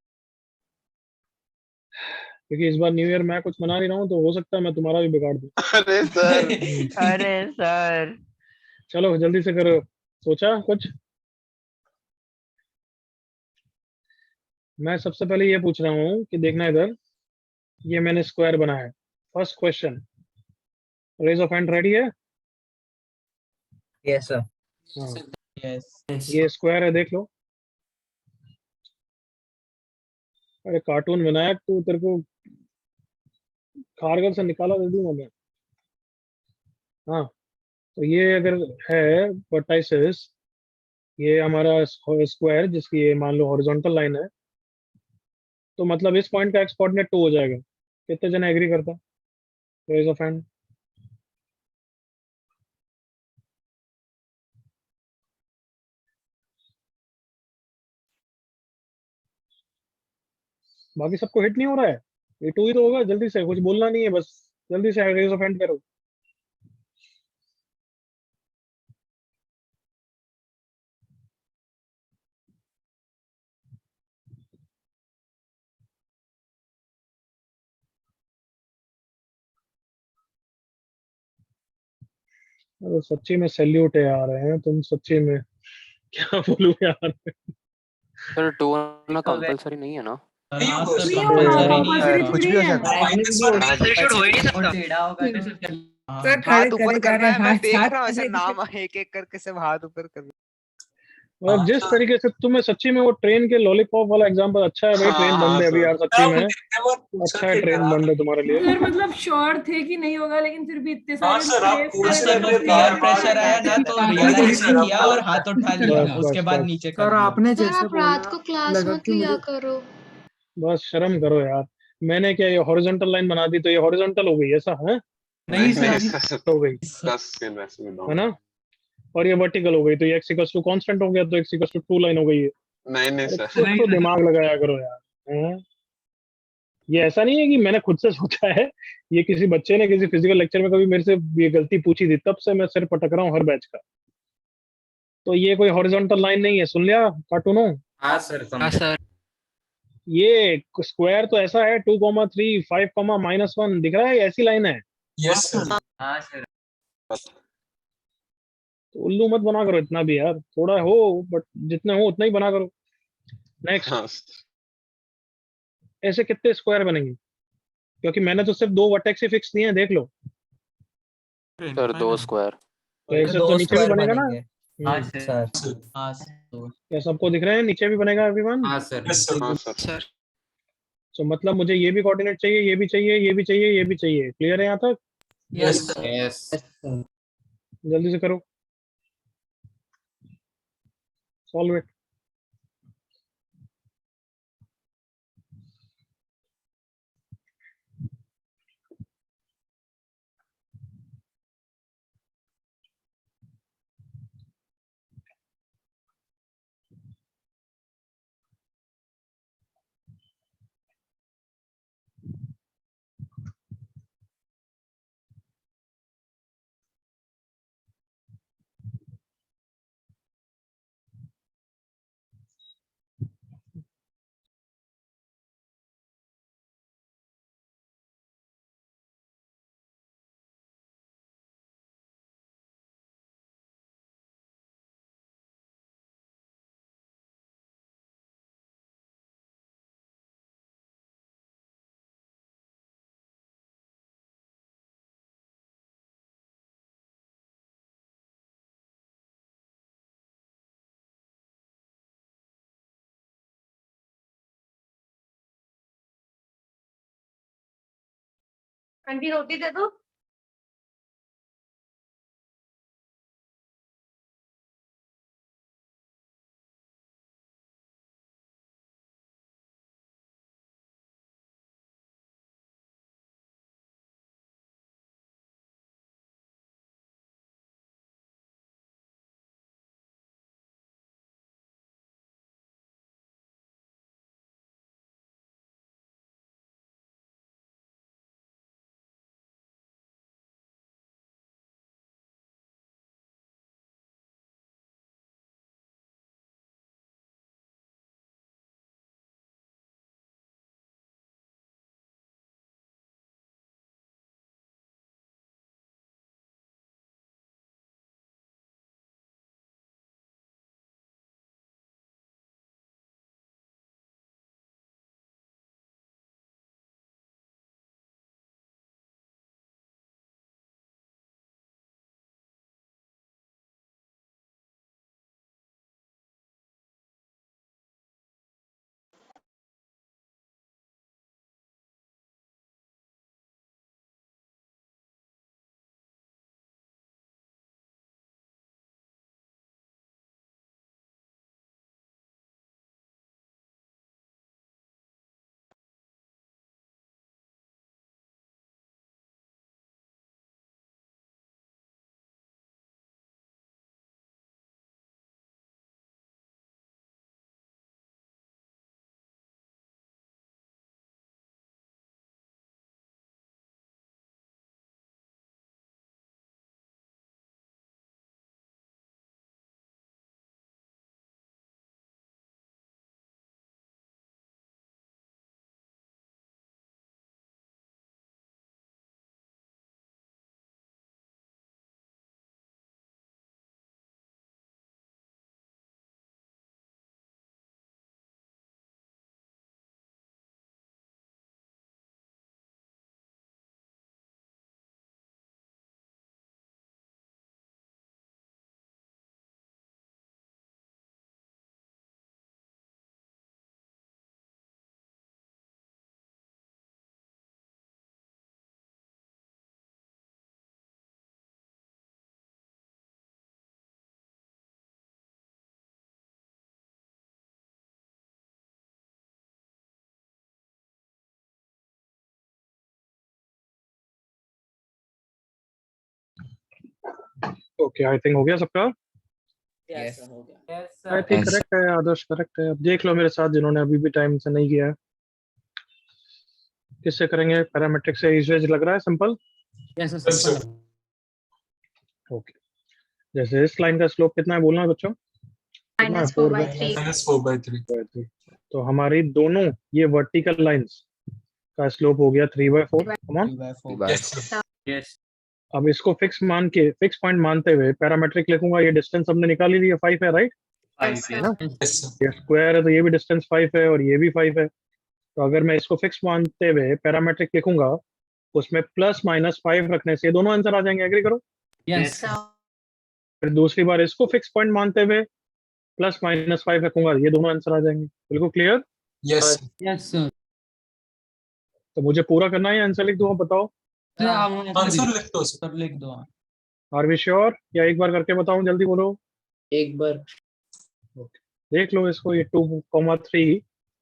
क्योंकि इस बार न्यू ईयर मैं कुछ मना नहीं रहा हूँ, तो हो सकता है मैं तुम्हारा भी बिगाड़ दूं। अरे सर। अरे सर चलो जल्दी से करो। सोचा कुछ? मैं सबसे पहले ये पूछ रहा हूँ कि देखना इधर, ये मैंने स्क्वायर बनाया है। First question, raise of hand ready है? Yes sir. हाँ, यस। ये स्क्वायर है, देख लो। अरे कार्टून बनाया तू, तेरे को खारगल से निकाला दे दूंगा मैं। हाँ, तो ये अगर है वर्टाइसेस, ये हमारा स्क्वायर जिसकी ये मान लो हॉरिजॉन्टल लाइन है, तो मतलब इस पॉइंट का एक्स कोऑर्डिनेट 2 हो जाएगा। कितने जने एग्री करता? Raise of hand. बाकी सबको हिट नहीं हो रहा है? ये 2 ही तो होगा। जल्दी से, कुछ बोलना नहीं है, बस जल्दी से रेज ऑफ हैंड करो। अरे सच्ची में सैल्यूट है यार, हैं तुम सच्ची में। क्या बोलूं यार। सर 2 में कंपलसरी नहीं है ना? सर हाँ सर नहीं कंपलसरी होगा, नहीं है। कुछ भी हो सकता है। और टेढ़ा होगा तो हाँ। हाथ ऊपर कर रहा है, मैं देख रहा हूँ ऐसे नाम एक एक करके सब हाथ ऊपर कर। और जिस तरीके से तुम्हें सच्ची में वो ट्रेन के लॉलीपॉप वाला एग्जांपल अच्छा है भाई, ट्रेन बंद है अभी यार सच्ची में, अच्छा है ट्रेन बंद है तुम्हारे लिए। सर मतलब श्योर थे कि नहीं होगा, लेकिन फिर भी इतने सारे सर, आप praise पूछ कर रहे रहे थे, थे। पीयर प्रेशर आया ना तो रियलाइज सर, किया और हाथ उठा लिया, बस, उसके बस, बाद बस। नीचे सर कर दिया। आपने सर जैसे आप रात को बोला क्लास लगा मत कि लिया मुझे करो। बस शर्म करो यार, मैंने क्या ये हॉरिजॉन्टल लाइन बना दी तो ये हॉरिजॉन्टल हो गई ऐसा है, नहीं नहीं सर सर, हो गई 10 से वैसे भी है डाउन। ना, और ये वर्टिकल हो गई तो ये x इक्वल्स टू कांस्टेंट हो गया तो x इक्वल्स टू 2 लाइन हो गई है। नहीं नहीं अरे सर, कुछ तो दिमाग लगाया करो यार, हैं? ये ऐसा नहीं है कि मैंने खुद से सोचा है, ये किसी बच्चे ने किसी फिजिकल लेक्चर में कभी मेरे से ये गलती पूछी थी, तब से मैं सिर पटक रहा हूँ हर बैच का। तो ये कोई हॉरिजॉन्टल लाइन नहीं है, सुन लिया कार्टूनो। हाँ सर, समझा। ये स्क्वायर तो ऐसा है 2,3 5,-1 दिख रहा है, ये ऐसी लाइन है। Yes sir. हाँ सर। तो उल्लू मत बना करो इतना भी यार, थोड़ा हो बट जितने हो उतना ही बना करो। नेक्स्ट, हाँ ऐसे कितने स्क्वायर बनेंगे, क्योंकि मैंने तो सिर्फ 2 वर्टेक्स ही फिक्स किए हैं, देख लो। Sir 2 square. तो ऐसे तो दो नीचे भी स्क्वायर बनेगा ना। बनेंगे। हाँ हम्म, सर। हाँ सर। क्या सबको दिख रहे हैं, नीचे भी बनेगा एवरीवन। हाँ सर। Yes sir. हाँ सर। तो मतलब मुझे ये भी कोऑर्डिनेट चाहिए, ये भी चाहिए, ये भी चाहिए, ये भी चाहिए। क्लियर है यहाँ तक? Yes yes. जल्दी से करो, सॉल्व इट। आंटी रोटी दे दो। ओके, आई थिंक हो गया सबका। Yes. Yes I sir think Yes. Correct है, आदर्श करेक्ट है। अब देख लो मेरे साथ जिन्होंने अभी भी टाइम से नहीं किया है, किससे करेंगे? पैरामेट्रिक से इजी लग रहा है, सिंपल। Yes, sir. ओके, जैसे इस लाइन का स्लोप कितना है बोलना है बच्चों? कितना है? 4/3 -4/3. तो हमारी दोनों ये वर्टिकल लाइंस का स्लोप हो गया 3/4। Come on. 3/4. Yes, sir. Yes अब इसको फिक्स मान के, फिक्स पॉइंट मानते हुए पैरामेट्रिक लिखूंगा। ये डिस्टेंस हमने निकाल ही लिया, 5 है, राइट? Yes, है ना? Yes, sir. ये स्क्वायर है तो ये भी डिस्टेंस 5 है और ये भी 5 है। तो अगर मैं इसको फिक्स मानते हुए पैरामेट्रिक लिखूंगा, उसमें प्लस माइनस 5 रखने से ये दोनों आंसर आ जाएंगे। एग्री करो? Yes, sir. फिर दूसरी बार इसको फिक्स पॉइंट मानते हुए प्लस माइनस 5 रखूंगा, ये दोनों आंसर आ जाएंगे। बिल्कुल clear? Yes, sir. Yes, sir. तो मुझे पूरा करना है या आंसर लिख दूंगा? बताओ। Sir, आप Answer लिख दो sir. सर लिख दो हाँ. Are we sure? या एक बार करके बताऊं? जल्दी बोलो। एक बार देख लो इसको, ये 2,3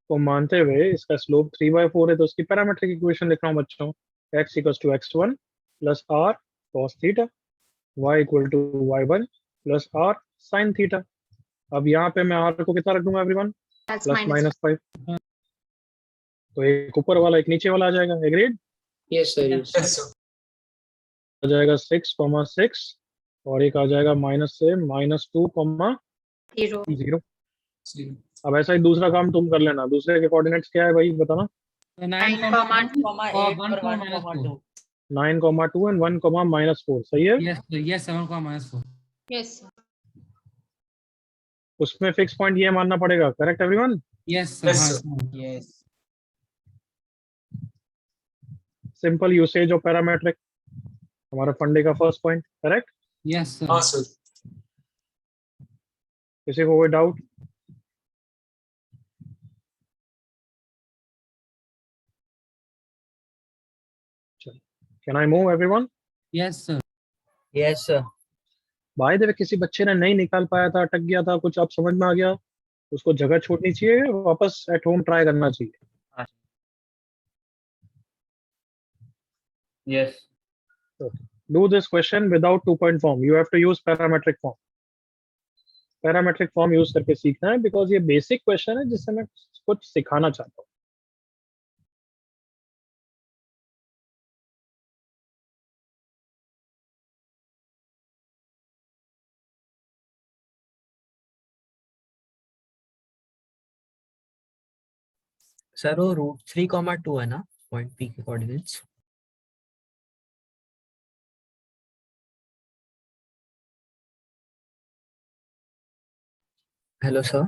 को मानते हुए इसका स्लोप 3/4 है, तो उसकी पैरामेट्रिक इक्वेशन लिख रहा हूँ बच्चों। x = x1 plus r cos theta, y = y1 plus r sin theta. अब यहाँ पे मैं r को कितना रख दूंगा एवरीवन? plus plus minus -5। तो एक ऊपर वाला एक नीचे वाला आ जाएगा। Agreed? Yes sir Yes, sir. आ जाएगा 6,6 और एक आ जाएगा माइनस से -2,0। 0 0. अब ऐसा ही दूसरा काम तुम कर लेना। दूसरे के कोऑर्डिनेट्स क्या है भाई, बताना। 9,2. 9,2 एंड 1,-4 सही है। Yes, sir. Yes, 7,-4. yes उसमें फिक्स पॉइंट ये मानना पड़ेगा। Correct everyone? Yes, sir. Yes, हाँ, sir. sir. Yes. Simple usage of parametric, हमारा फंडे का first point. Correct? Yes, sir. हाँ sir. किसी को कोई doubt? Can I move everyone? Yes, sir. Yes, sir. भाई देवे, किसी बच्चे ने नहीं निकाल पाया था, अटक गया था, कुछ आप समझ में आ गया, उसको जगह छोड़नी चाहिए, वापस एट होम ट्राई करना चाहिए। Yes Do this question without 2 point form. You have to use parametric form. Parametric form use करके सीखना है, बिकॉज ये बेसिक क्वेश्चन है जिससे मैं कुछ सिखाना चाहता हूँ। सर वो √3,2 है ना पॉइंट P के कोऑर्डिनेट्स? Hello sir.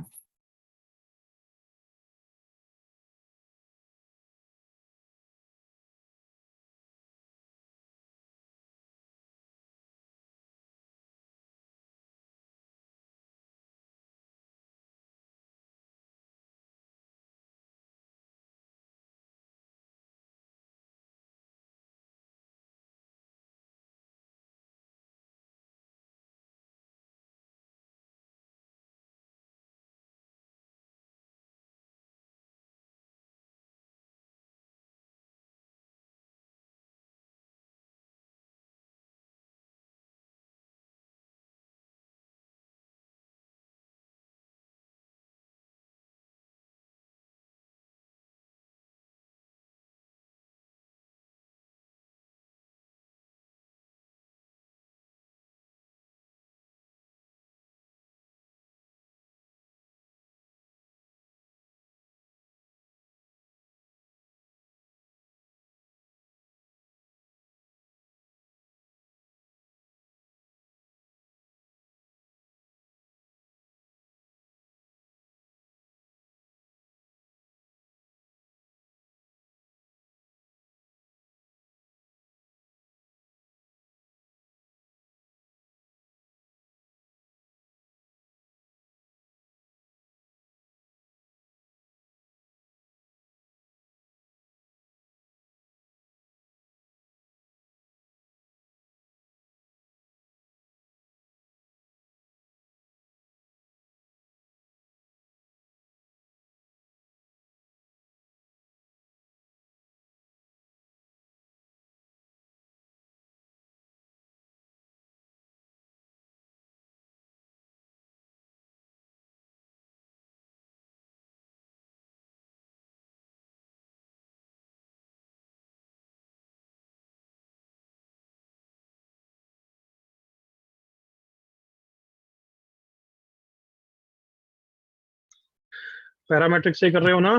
पैरामेट्रिक से कर रहे हो ना?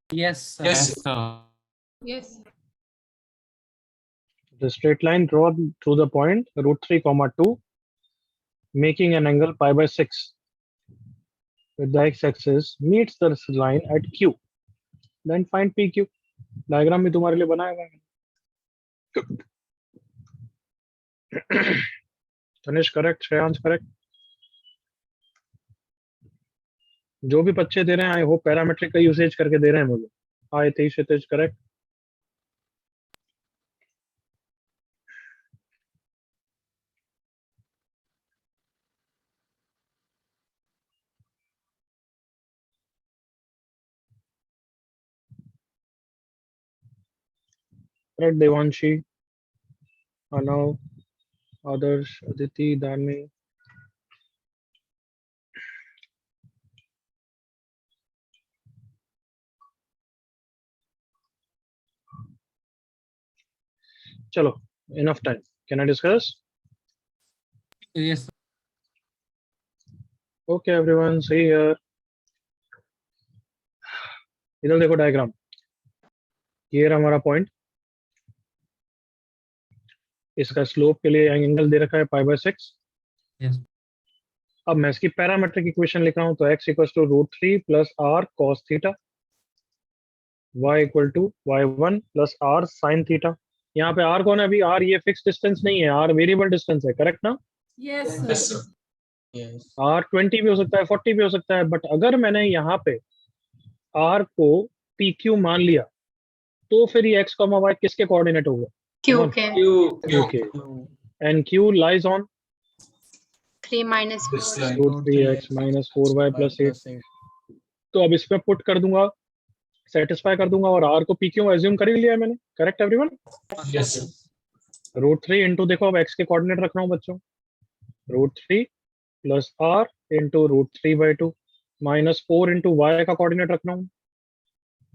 Yes, sir. Yes, sir. Yes. The straight line drawn through the point √3, 2, making an angle pi by 6 with the x-axis meets the line at Q. Then find PQ. Diagram भी तुम्हारे लिए बनाया हुआ है। Tanish correct, Shreyansh correct. जो भी बच्चे दे रहे हैं आई होप पैरामेट्रिक का यूसेज करके दे रहे हैं मुझे। हाँ हितेश करेक्ट। करेक्ट देवांशी, अनव, आदर्श, अदिति, दानी। चलो enough time. Can I discuss? Yes, sir. Okay everyone, see here. इधर देखो डायग्राम, ये रहा हमारा पॉइंट, इसका स्लोप के लिए एंगल दे रखा है pi by 6। Yes. अब मैं इसकी पैरामेट्रिक इक्वेशन लिख रहा हूं तो x equal to √3 plus r cos theta, y equal to y1 plus r sin theta. यहाँ पे r कौन है अभी? r ये फिक्स डिस्टेंस नहीं है, r वेरिएबल डिस्टेंस है, करेक्ट ना? Yes, sir. yes, sir. r 20 भी हो सकता है, 40 भी हो सकता है, बट अगर मैंने यहाँ पे r को pq मान लिया तो फिर ये x, y किसके कोऑर्डिनेट होगा? Q के Q Okay. And q lies on 3 minus This 4 line. √3x minus 4y plus 8। तो अब इसमें पुट कर दूंगा, सेटिस्फाई कर दूंगा, और r को pq एज्यूम कर ही लिया है मैंने, correct everyone? Yes, sir. √3 into, देखो अब x के कोऑर्डिनेट रख रहा हूँ बच्चों, √3 plus r into √3/2 minus 4 into y का कोऑर्डिनेट रख रहा हूँ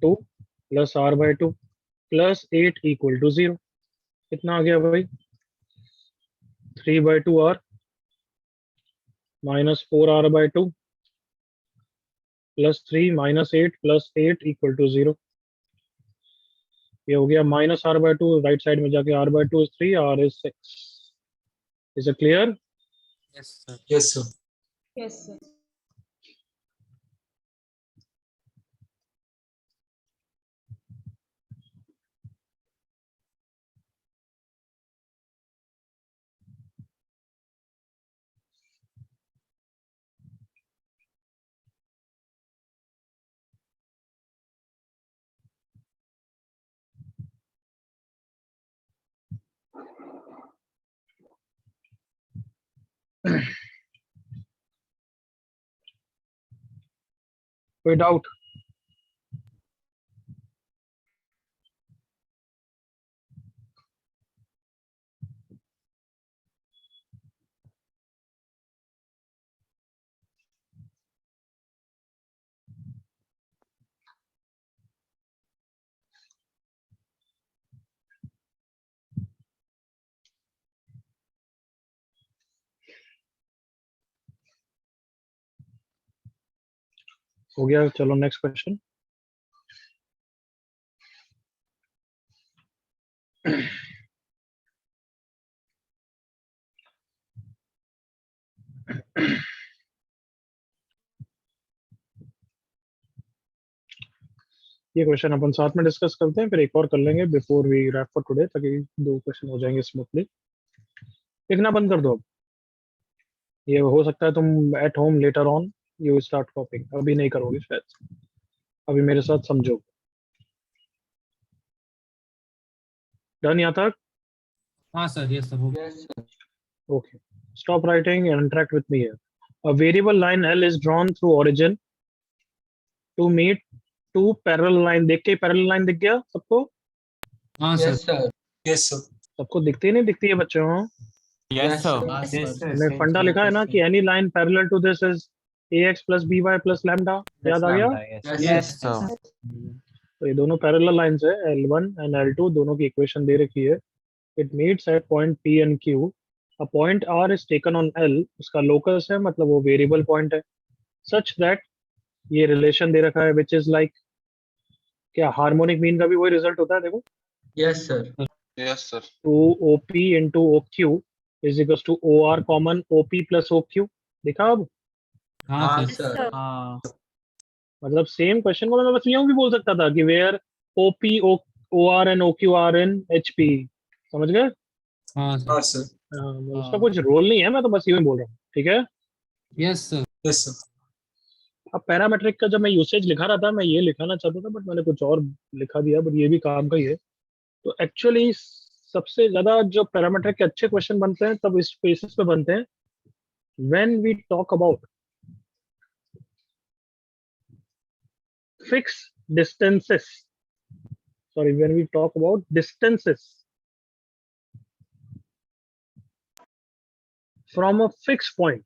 2 plus r/2 plus 8 equal to 0। कितना आ गया भाई? 3/2r minus 4r/2 plus 3 minus 8 plus 8 equal to 0। ये हो गया माइनस r/2, राइट साइड में जाके r/2 is 3, r is 6। Is it clear? Yes, sir. Yes, sir. Yes, sir. कोई डाउट? हो गया, चलो नेक्स्ट क्वेश्चन। ये क्वेश्चन अपन साथ में डिस्कस करते हैं, फिर एक और कर लेंगे before we wrap for today, ताकि 2 क्वेश्चन हो जाएंगे स्मूथली। लिखना बंद कर दो अब, ये हो सकता है तुम at home later on you start कॉपिंग, अभी नहीं करोगे शायद, अभी मेरे साथ समझो। डन यहाँ तक? हाँ सर, yes sir. हो गया। Yes, sir. Okay. Stop writing and interact with me here. A variable line L is drawn through origin to meet two parallel line. देख के parallel line दिख गया सबको? हाँ sir. Yes, sir. Yes, sir. सबको दिखती है नहीं दिखती है बच्चों? Yes, sir. हमने फंडा लिखा है ना कि any line parallel to this is ax plus by plus lambda, याद आ गया? Yes, sir. तो ये दोनों पैरेलल लाइंस है, L1 एंड L2, दोनों की इक्वेशन दे रखी है। It meets eight point P and Q। A point R is taken on L, उसका लोकस है, मतलब वो वेरिएबल पॉइंट है, सच दैट ये रिलेशन दे रखा है विच इज लाइक, क्या हार्मोनिक मीन का भी वही रिजल्ट होता है? देखो, yes sir, yes sir, 2OP into OQ is equals to OR common OP plus OQ। देखा अब? हाँ हाँ सर सर, हाँ मतलब सेम क्वेश्चन को मैं बस यूं भी बोल सकता था कि where OP OR and OQ are in HP। समझ गए? हाँ सर हाँ सर, मतलब उसका कुछ रोल नहीं है, मैं तो बस यूं ही बोल रहा हूँ। ठीक है। यस सर यस सर, अब पैरामेट्रिक का जब मैं यूसेज लिखा रहा था, मैं ये लिखाना चाहता था बट मैंने कुछ और लिखा दिया, बट ये भी काम का ही है। तो एक्चुअली सबसे ज्यादा जो पैरामेट्रिक के अच्छे क्वेश्चन बनते हैं तब इस बेसिस पे बनते हैं when we talk about fix distances, sorry, when we talk about distances from a fixed point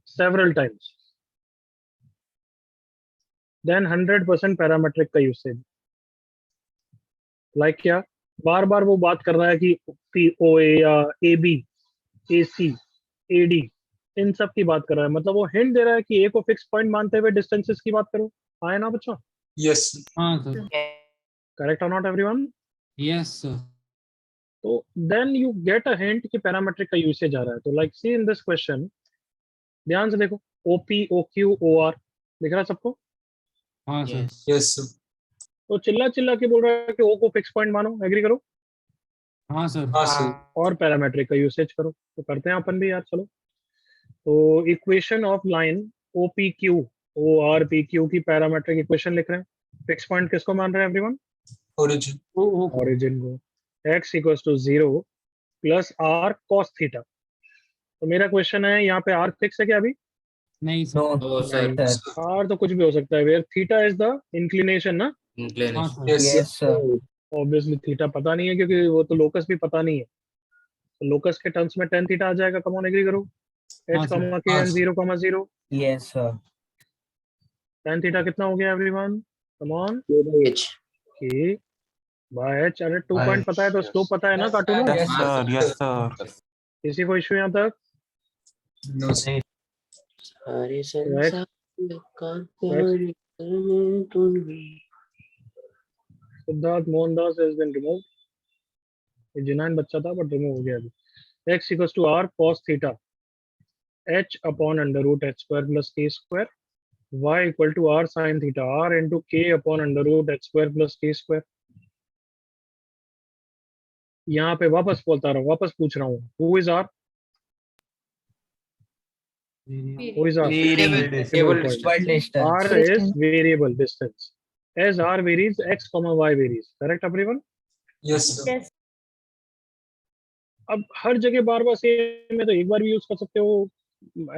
several times, then 100% parametric का यूसेज। लाइक क्या? बार बार वो बात कर रहा है कि POA या AB, AC, AD, इन सब की बात कर रहा है। मतलब वो हिंट दे रहा है कि A को फिक्स पॉइंट मानते हुए डिस्टेंसेस की बात करो। आए ना बच्चों? यस सर, हाँ सर करेक्ट और नॉट एवरीवन? यस सर तो then you get a hint कि पैरामेट्रिक का यूसेज आ रहा है। तो like see in this question, ध्यान से देखो, OP OQ OR दिख रहा है सबको? हाँ सर यस सर, तो चिल्ला चिल्ला के बोल रहा है कि O को फिक्स पॉइंट मानो। एग्री करो हाँ सर हाँ सर, और पैरामेट्रिक का यूसेज करो। तो करते हैं अपन भी यार, चलो। तो equation of line OPQ ORPQ की पैरामेट्रिक इक्वेशन लिख रहे हैं। फिक्स पॉइंट किसको मान रहे हैं एवरीवन? ओरिजिन, ओरिजिन को। x equals to 0 plus r cos theta. तो मेरा क्वेश्चन है, यहाँ पे r फिक्स है क्या अभी? नहीं सर तो सर r तो कुछ भी हो सकता है, where theta is the inclination ना। हाँ inclination sir yes yes sir, obviously theta पता नहीं है क्योंकि वो तो लोकस भी पता नहीं है। तो लोकस के टर्म्स में tan थीटा आ जाएगा। कम ऑन एग्री करो। हाँ h सर कॉमा k हाँ and sir, 0,0 yes sir, tan theta कितना हो गया everyone? Come on, k by h। अरे 2 पॉइंट पता है तो स्लोप पता है ना cartoon? Yes sir, yes sir, किसी को इश्यू यहाँ तक? नो सर, सारे x संसार का प्यार करने तुम्हें। Siddharth Mohandas has been removed। ये जिनान बच्चा था बट रिमूव हो गया अभी। x equals to r cos theta h upon under root h square plus k square, y equal to r sin theta r into k upon under root h square plus k square. यहाँ पे वापस बोलता रहा हूँ, वापस पूछ रहा हूँ, who is r? Who is r? Table distance, r is variable distance as r varies x comma y varies। Correct everyone? Yes sir, अब हर जगह बार बार सेम में तो एक बार भी यूज कर सकते हो।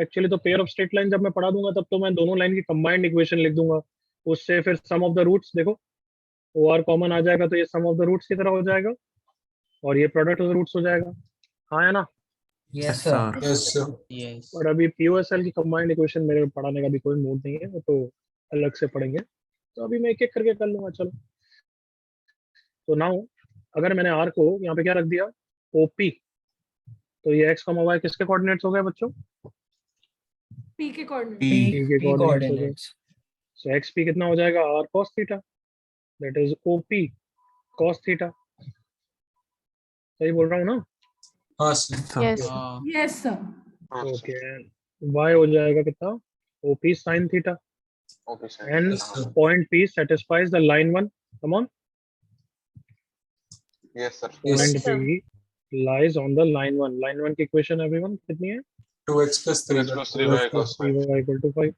एक्चुअली तो पेयर ऑफ स्ट्रेट लाइन जब मैं पढ़ा दूंगा तब तो मैं दोनों लाइन की कंबाइंड इक्वेशन लिख दूंगा। उससे फिर सम ऑफ द रूट्स देखो, ओ आर कॉमन आ जाएगा तो ये सम ऑफ द रूट्स की तरह हो जाएगा और ये प्रोडक्ट ऑफ द रूट्स हो जाएगा। हाँ है ना? Yes sir, yes sir, yes, और अभी POSL की कंबाइंड इक्वेशन मेरे पढ़ाने का भी कोई मूड नहीं है, वो तो अलग से पढ़ेंगे। तो अभी मैं एक एक करके कर लूंगा। चलो, तो नाउ अगर मैंने आर को यहाँ पे क्या रख दिया, OP, तो ये x कॉमा y किसके कोऑर्डिनेट्स हो गए बच्चों? P के कोऑर्डिनेट। P के कोऑर्डिनेट्स हो गए। कोऑर्डिनेट्स, सो xp कितना हो जाएगा? r cos theta, that is OP cos theta. सही बोल रहा हूँ ना? हाँ सर, यस सर, हाँ सर, ओके। y हो जाएगा कितना? OP sin theta okay sir, and Yes, sir. point P satisfies the line 1। come on, yes sir, Yes, point P lies on the line 1। line 1 की इक्वेशन एवरीवन कितनी है? 2x plus 3y. 2x plus 3y plus cos 5। 3y equal to 5।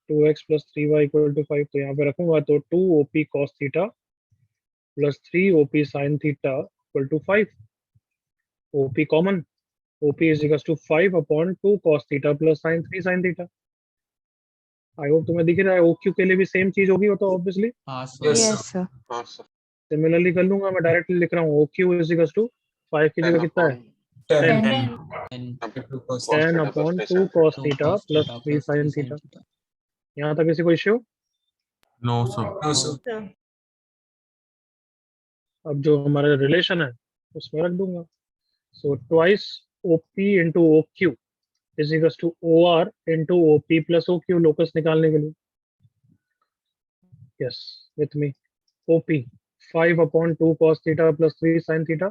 2x plus 3y equal to 5। तो यहाँ पे रखूंगा तो 2OP cos theta plus 3OP sin theta equal to 5। OP common, OP is equals to 5 upon 2 cos theta plus sin 3 sin theta. I hope तुम्हें दिख रहा है। OQ के लिए भी सेम चीज होगी वो तो ऑब्वियसली। हाँ Yes, सर, sir. हाँ सर, सिमिलरली कर लूंगा मैं, डायरेक्टली लिख रहा हूँ OQ is equals to 5 की 10 जगह कितना है? 10. 10 cos 10 theta upon plus 2 3 cos sin theta plus 3 sin theta. यहाँ तक किसी को issue? No sir No, sir. अब जो हमारा रिलेशन है उसमें रख दूंगा। So twice OP into OQ is equals to OR into OP plus OQ locus निकालने के लिए। yes, with me. OP 5 upon 2 cos theta plus 3 sin theta.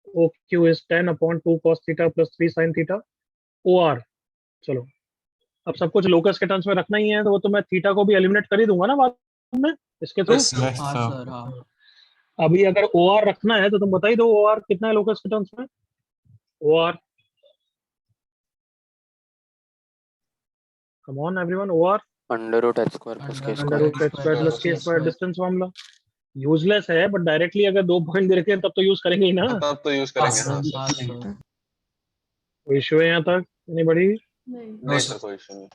OQ is 10 upon 2 cos theta plus 3 sin theta. OR, चलो अब सब कुछ लोकस के टर्म्स में रखना ही है, तो वो तो मैं थीटा को भी एलिमिनेट कर ही दूंगा ना बाद में इसके through. Yes, sir. Yes, sir. अभी अगर OR रखना है तो तुम बता ही दो OR कितना है लोकस के टर्म्स में। OR, come on everyone, OR under root H square plus K under square. Root H square plus K square, distance formula useless है, बट डायरेक्टली अगर 2 पॉइंट दे रखे हैं तब तो यूज करेंगे ही ना। तब तो यूज करेंगे। हाँ सर। हाँ सर। कोई इशू है यहाँ तक? एनीबॉडी? नहीं नहीं सर, कोई इशू नहीं।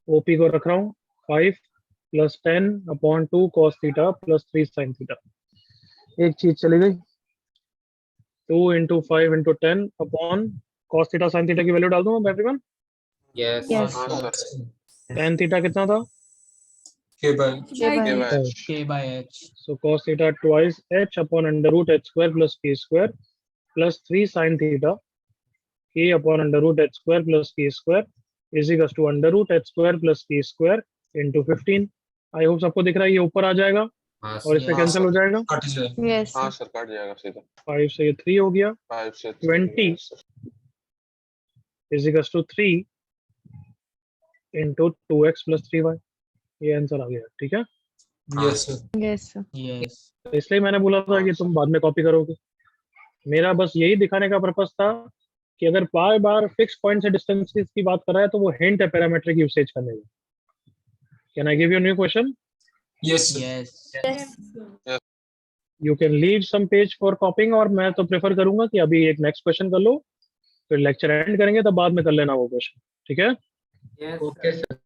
ओपी को रख रहा हूँ 5 plus 10 upon 2 cos theta plus 3 sin theta. एक चीज चली गई, 2 into 5 into 10 upon cos theta sin theta की वैल्यू डाल दूंगा एवरीवन। Yes Yes. हाँ सर। tan थीटा कितना था? K by K by K by H. H. K by H. So cos theta twice h upon under root h square plus k square plus 3 sin theta k upon under root h square plus k square is equals to under root h square plus k square into 15. I hope सबको दिख रहा है, ये ऊपर आ जाएगा हाँ और इससे हाँ, कैंसिल सर। हो जाएगा। कट जाए। Yes. हाँ सर, कट जाएगा सीधा। 5 से ये 3 हो गया 5 से 20 is equals to 3 into 2x plus 3y। ये आंसर आ गया, ठीक है। Yes, sir. Yes. Yes. इसलिए मैंने बोला था कि तुम बाद में कॉपी करोगे। मेरा बस यही दिखाने का पर्पस था कि अगर बार बार फिक्स पॉइंट से डिस्टेंस की बात कर रहा है तो वो हिंट है पैरामीट्रिक यूसेज करने में। Can I give you new question? Yes, sir. Yes. Yes. You can leave some page for copying, और मैं तो प्रेफर करूंगा कि अभी एक नेक्स्ट क्वेश्चन कर लो, फिर लेक्चर एंड करेंगे तब बाद में कर लेना वो क्वेश्चन, ठीक है। Okay sir.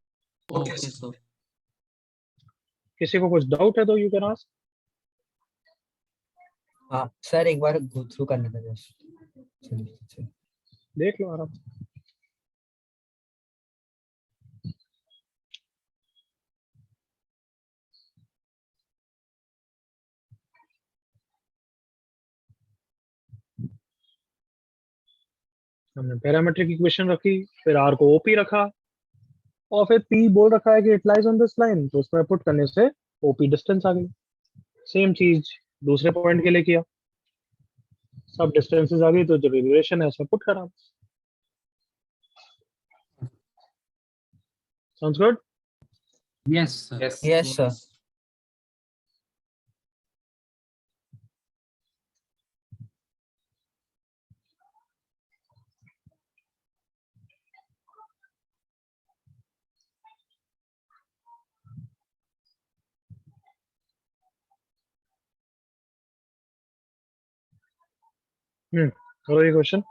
Okay, sir. किसी को कुछ डाउट है तो यू कैन आस्क। हाँ सर, एक बार गो थ्रू करने का जस्ट। देख लो आराम से। हमने पैरामीट्रिक इक्वेशन रखी, फिर आर को ओपी रखा, और फिर पी बोल रखा है कि it lies on this line, तो उसमें पुट करने से ओपी डिस्टेंस आ गई। सेम चीज दूसरे पॉइंट के लिए किया, सब डिस्टेंसेस आ गई तो जो रिलेशन है उसमें पुट करा। Sounds good? Yes, sir. Yes. Yes sir. करो ये question.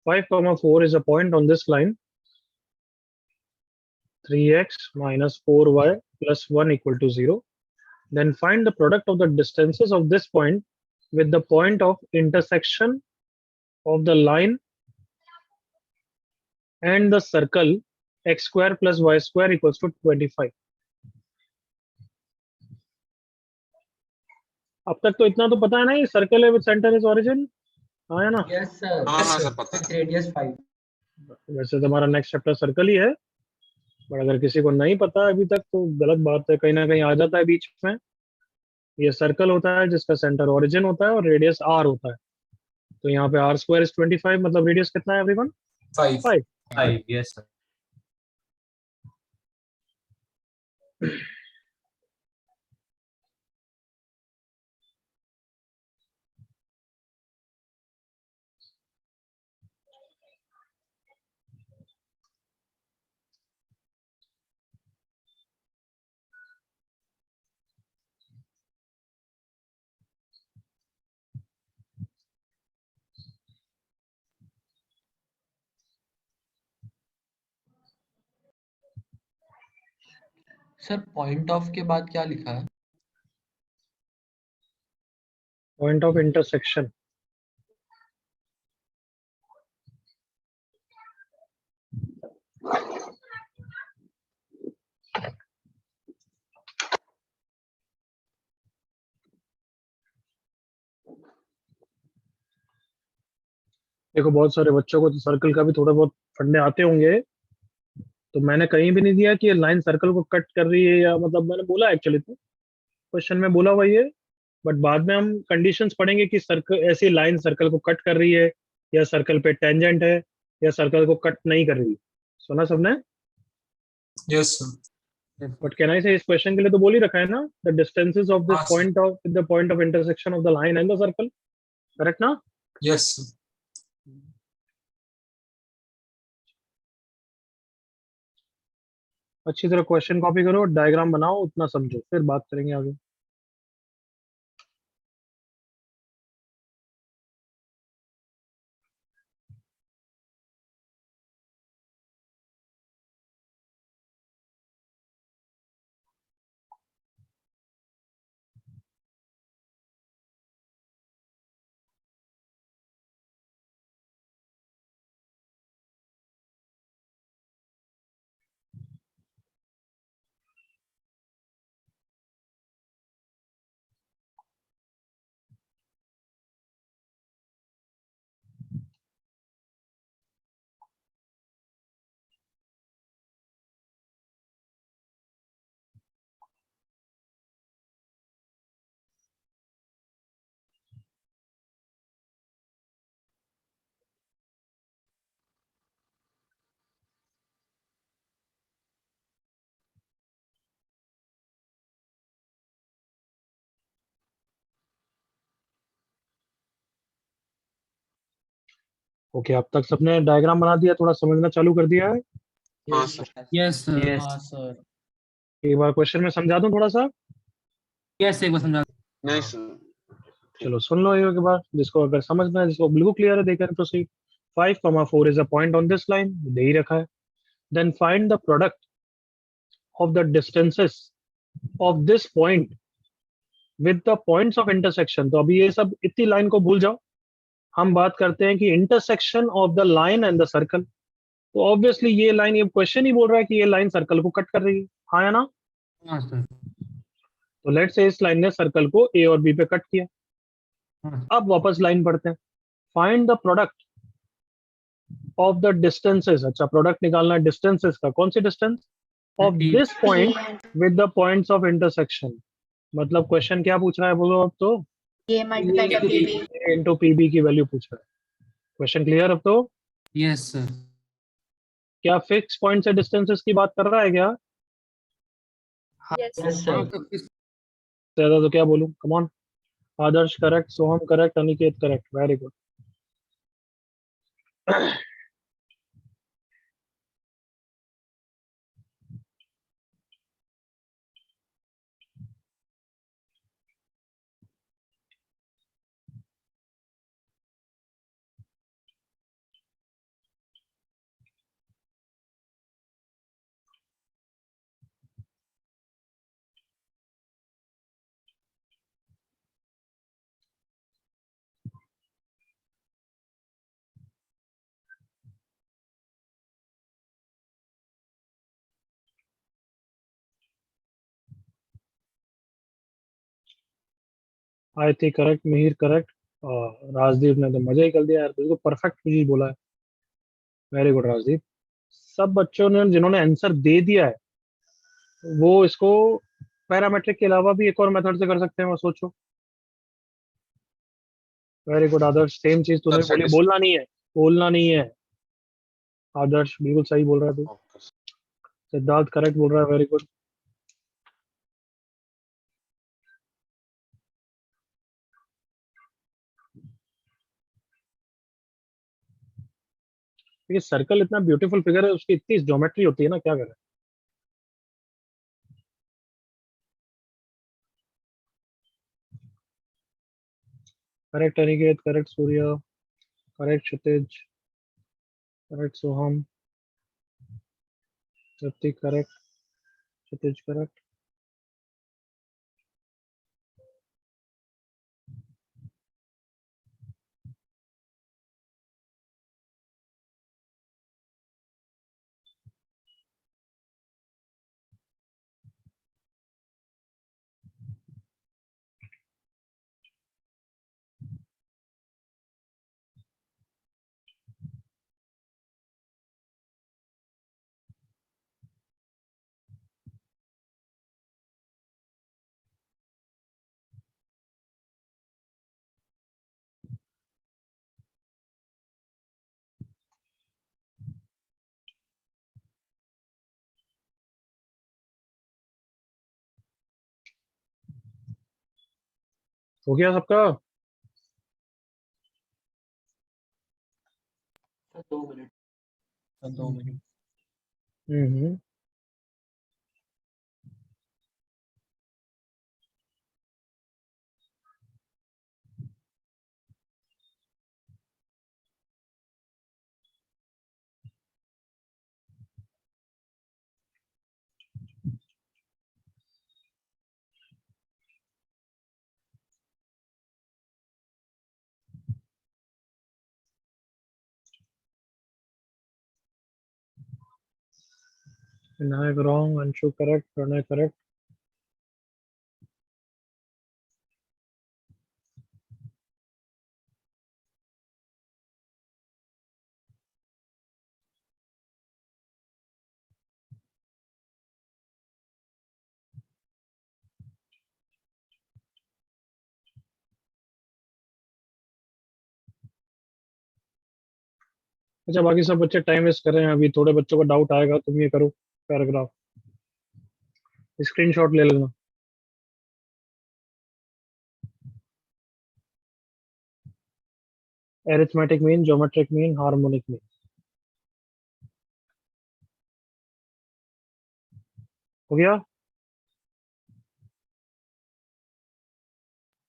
Five comma 4 is a point on this line. 3x minus 4y plus 1 equal to 0. Then find the product of the distances of this point with the point of intersection of the line and the circle x square plus y square equals to 25. अब तक तो इतना तो पता है ना, ये सर्कल है विद सेंटर इज ओरिजिन, हाँ है ना। Yes sir. हाँ हाँ सर, पता है। रेडियस 5। वैसे तो हमारा नेक्स्ट चैप्टर सर्कल ही है, पर अगर किसी को नहीं पता अभी तक तो गलत बात है, कहीं ना कहीं आ जाता है बीच में। ये सर्कल होता है जिसका सेंटर ओरिजिन होता है और रेडियस आर होता है, तो यहाँ पे आर स्क्वायर इज 25, मतलब रेडियस कितना है everyone? 5. 5। 5. Yes, sir. Sir point of के बाद क्या लिखा है? Point of intersection. देखो बहुत सारे बच्चों को तो सर्कल का भी थोड़ा बहुत फंडे आते होंगे, तो मैंने कहीं भी नहीं दिया कि ये लाइन सर्कल को कट कर रही है, या मतलब मैंने बोला एक्चुअली तो क्वेश्चन में बोला हुआ ये, बट बाद में हम कंडीशंस पढ़ेंगे कि सर्कल, ऐसी लाइन सर्कल को कट कर रही है, या सर्कल पे टेंजेंट है, या सर्कल को कट नहीं कर रही है। सुना सबने? Yes sir. But can I से इस क्वेश्चन के लिए तो बोल ही रखा है ना, द डिस्टेंसेस ऑफ दिस हाँ, point of the point of intersection of the line and the circle, correct ना? Yes sir. अच्छी तरह क्वेश्चन कॉपी करो, डायग्राम बनाओ, उतना समझो, फिर बात करेंगे आगे। ओके, अब तक सबने डायग्राम बना दिया, थोड़ा समझना चालू कर दिया है? हाँ सर। Yes sir. हाँ सर। एक बार क्वेश्चन में समझा दूं थोड़ा सा? यस एक बार समझा। नहीं सर। चलो सुन लो ये के बाद, जिसको अगर समझना है, जिसको बिल्कुल क्लियर है, they can proceed. 5, 4 is a point on this line, दे ही रखा है। Then find the product of the distances of this point with the points of intersection. तो अभी ये सब इतनी लाइन को भूल जाओ, हम बात करते हैं कि intersection of the line and the circle. तो ऑब्वियसली ये लाइन, ये क्वेश्चन ही बोल रहा है कि ये लाइन सर्कल को कट कर रही है, हाँ या ना? हाँ सर। तो लेट्स से इस लाइन ने सर्कल को ए और बी पे कट किया। हाँ। अब वापस लाइन पढ़ते हैं। Find the product of the distances. अच्छा, प्रोडक्ट निकालना है डिस्टेंसेस का। कौन सी distance? Of this P point and with the points of intersection. मतलब क्वेश्चन क्या पूछ रहा है बोलो अब तो? A multiplied by PB. Into PB की वैल्यू पूछ रहा है। क्वेश्चन क्लियर अब तो? Yes sir. क्या फिक्स पॉइंट से डिस्टेंसेस की बात कर रहा है क्या? Yes. यस हाँ सर। तो इस ज्यादा तो क्या बोलूं, come on. Adarsh correct, Soham correct, Aniket correct, very good. आई थी करेक्ट, मिहिर करेक्ट, और राजदीप ने तो मजा ही कर दिया यार, बिल्कुल परफेक्ट चीज बोला है। Very good Rajdeep. सब बच्चों ने जिन्होंने आंसर दे दिया है, वो इसको पैरामेट्रिक के अलावा भी एक और मेथड से कर सकते हैं, वो सोचो। वेरी गुड आदर्श, सेम चीज तूने सर बोली, बोलना नहीं है, बोलना नहीं है। आदर्श बिल्कुल सही बोल रहा है तू। सिद्धार्थ करेक्ट बोल रहा है, वेरी गुड। ये सर्कल इतना ब्यूटीफुल फिगर है, उसकी इतनी ज्योमेट्री होती है ना, क्या करें। Correct Aniket, correct Surya, correct Kshitij, correct Soham, Ritik correct, Kshitij correct. हो गया सबका? 2 मिनट। हम्म। Vinayak wrong, Anshu correct, Pranay correct. अच्छा, बाकी सब बच्चे टाइम वेस्ट कर रहे हैं, अभी थोड़े बच्चों को डाउट आएगा, तुम ये करो पैराग्राफ, स्क्रीनशॉट ले लेना। Arithmetic mean, geometric mean, harmonic mean. हो गया?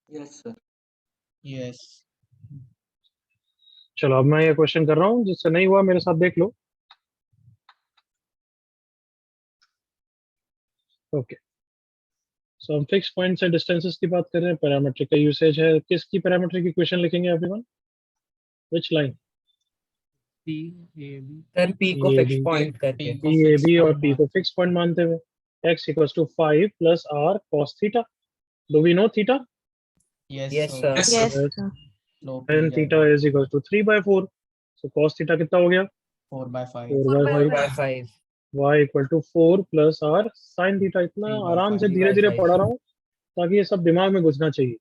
Yes sir. यस चलो अब मैं ये क्वेश्चन कर रहा हूँ, जिससे नहीं हुआ मेरे साथ देख लो। ओके, सो हम फिक्स पॉइंट्स एंड डिस्टेंसेस की बात कर रहे हैं, पैरामीट्रिक का यूसेज है। किसकी पैरामीट्रिक इक्वेशन लिखेंगे everyone? Which line? Sir P को ये फिक्स भी पॉइंट करके। पी ए बी और पी को फिक्स पॉइंट मानते हुए, x equals to 5 plus r cos theta. Do we know theta? Yes sir. Yes, Yes, sir. sir. Tan theta is equals to 3/4, so cos theta कितना हो गया? 4/5 4/5। 4/5। y equal to 4 plus r sin theta. इतना 3/5 आराम से धीरे धीरे 3/5 पढ़ा रहा हूँ ताकि ये सब दिमाग में घुसना चाहिए।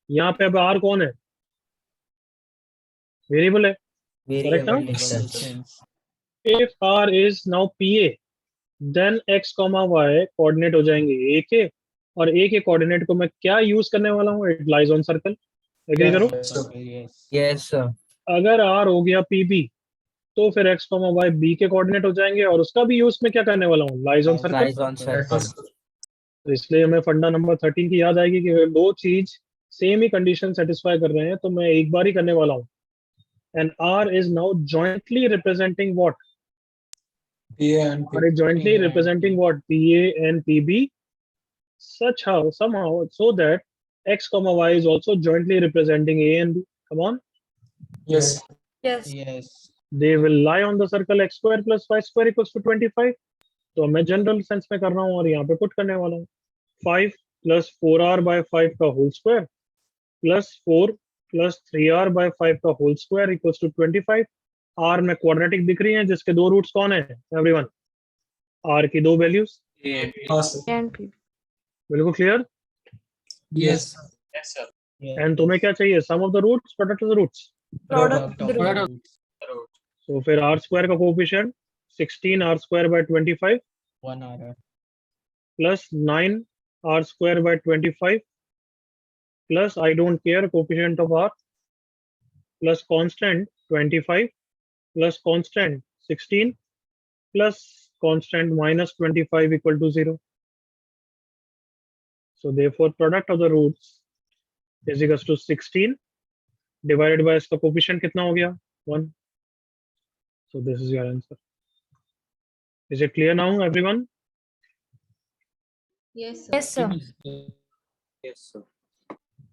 यहाँ पे अब r कौन है? वेरिएबल है, करेक्ट ना? Variable distance. distance if r is now pa, then x, y coordinate हो जाएंगे a के, और a के कोऑर्डिनेट को मैं क्या यूज करने वाला हूँ? It lies on circle. Agree करो? yes yes sir. अगर r हो गया pb, तो फिर x, y b के कोऑर्डिनेट हो जाएंगे, और उसका भी यूज मैं क्या करने वाला हूँ? Lies on circle. Lies on circle. तो इसलिए हमें फंडा नंबर 13 की याद आएगी कि अगर दो चीज सेम ही कंडीशन सेटिस्फाई कर रहे हैं तो मैं एक बार ही करने वाला हूँ। And r is now jointly representing what? PA and r is jointly PA and representing what? PA and PB, such how somehow so that x, y is also jointly representing A and B. Come on, yes, Yes. yes they will lie on the circle x square plus y square equals to 25. तो मैं जनरल सेंस में कर रहा हूँ और यहाँ पे पुट करने वाला हूँ 5 प्लस 4r/5 का whole square plus 4 plus 3r by 5 का whole square equals to 25। r में क्वाड्रेटिक दिख रही है, जिसके दो रूट्स कौन है एवरीवन? r की दो वैल्यूज। हाँ sir, And P. बिल्कुल clear? yes, yes sir, and तुम्हें क्या चाहिए? Sum of the roots, product of the roots. Product of the Product root. तो फिर r स्क्वायर का coefficient 16r square by 25 1 hour plus 9r square by 25 plus I don't care coefficient of r plus constant 25 plus constant 16 plus constant minus 25 equal to 0। So therefore product of the roots is equals to 16 divided by इसका कोएफिशिएंट कितना हो गया? 1. So this is your answer. Is it clear now everyone? Yes, sir. Yes, sir. Yes sir.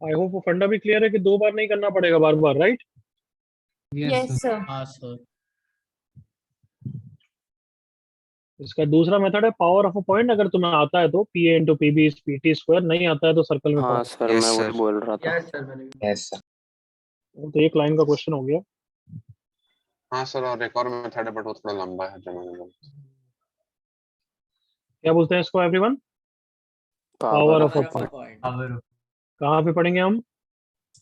I hope वो फंडा भी क्लियर है कि दो बार नहीं करना पड़ेगा बार बार, राइट? Yes, sir. sir इसका दूसरा मेथड है पावर ऑफ अ पॉइंट। अगर तुम्हें आता है तो PA into PB is PT square, नहीं आता है तो सर्कल में हाँ पढ़ो। सर, मैं वही बोल रहा था। Yes sir. तो एक लाइन का क्वेश्चन हो गया। हाँ सर, और एक और मेथड है बट वो थोड़ा लंबा है जो मैंने बोला। क्या बोलते हैं इसको everyone? Power of a point. कहाँ पे पढ़ेंगे हम?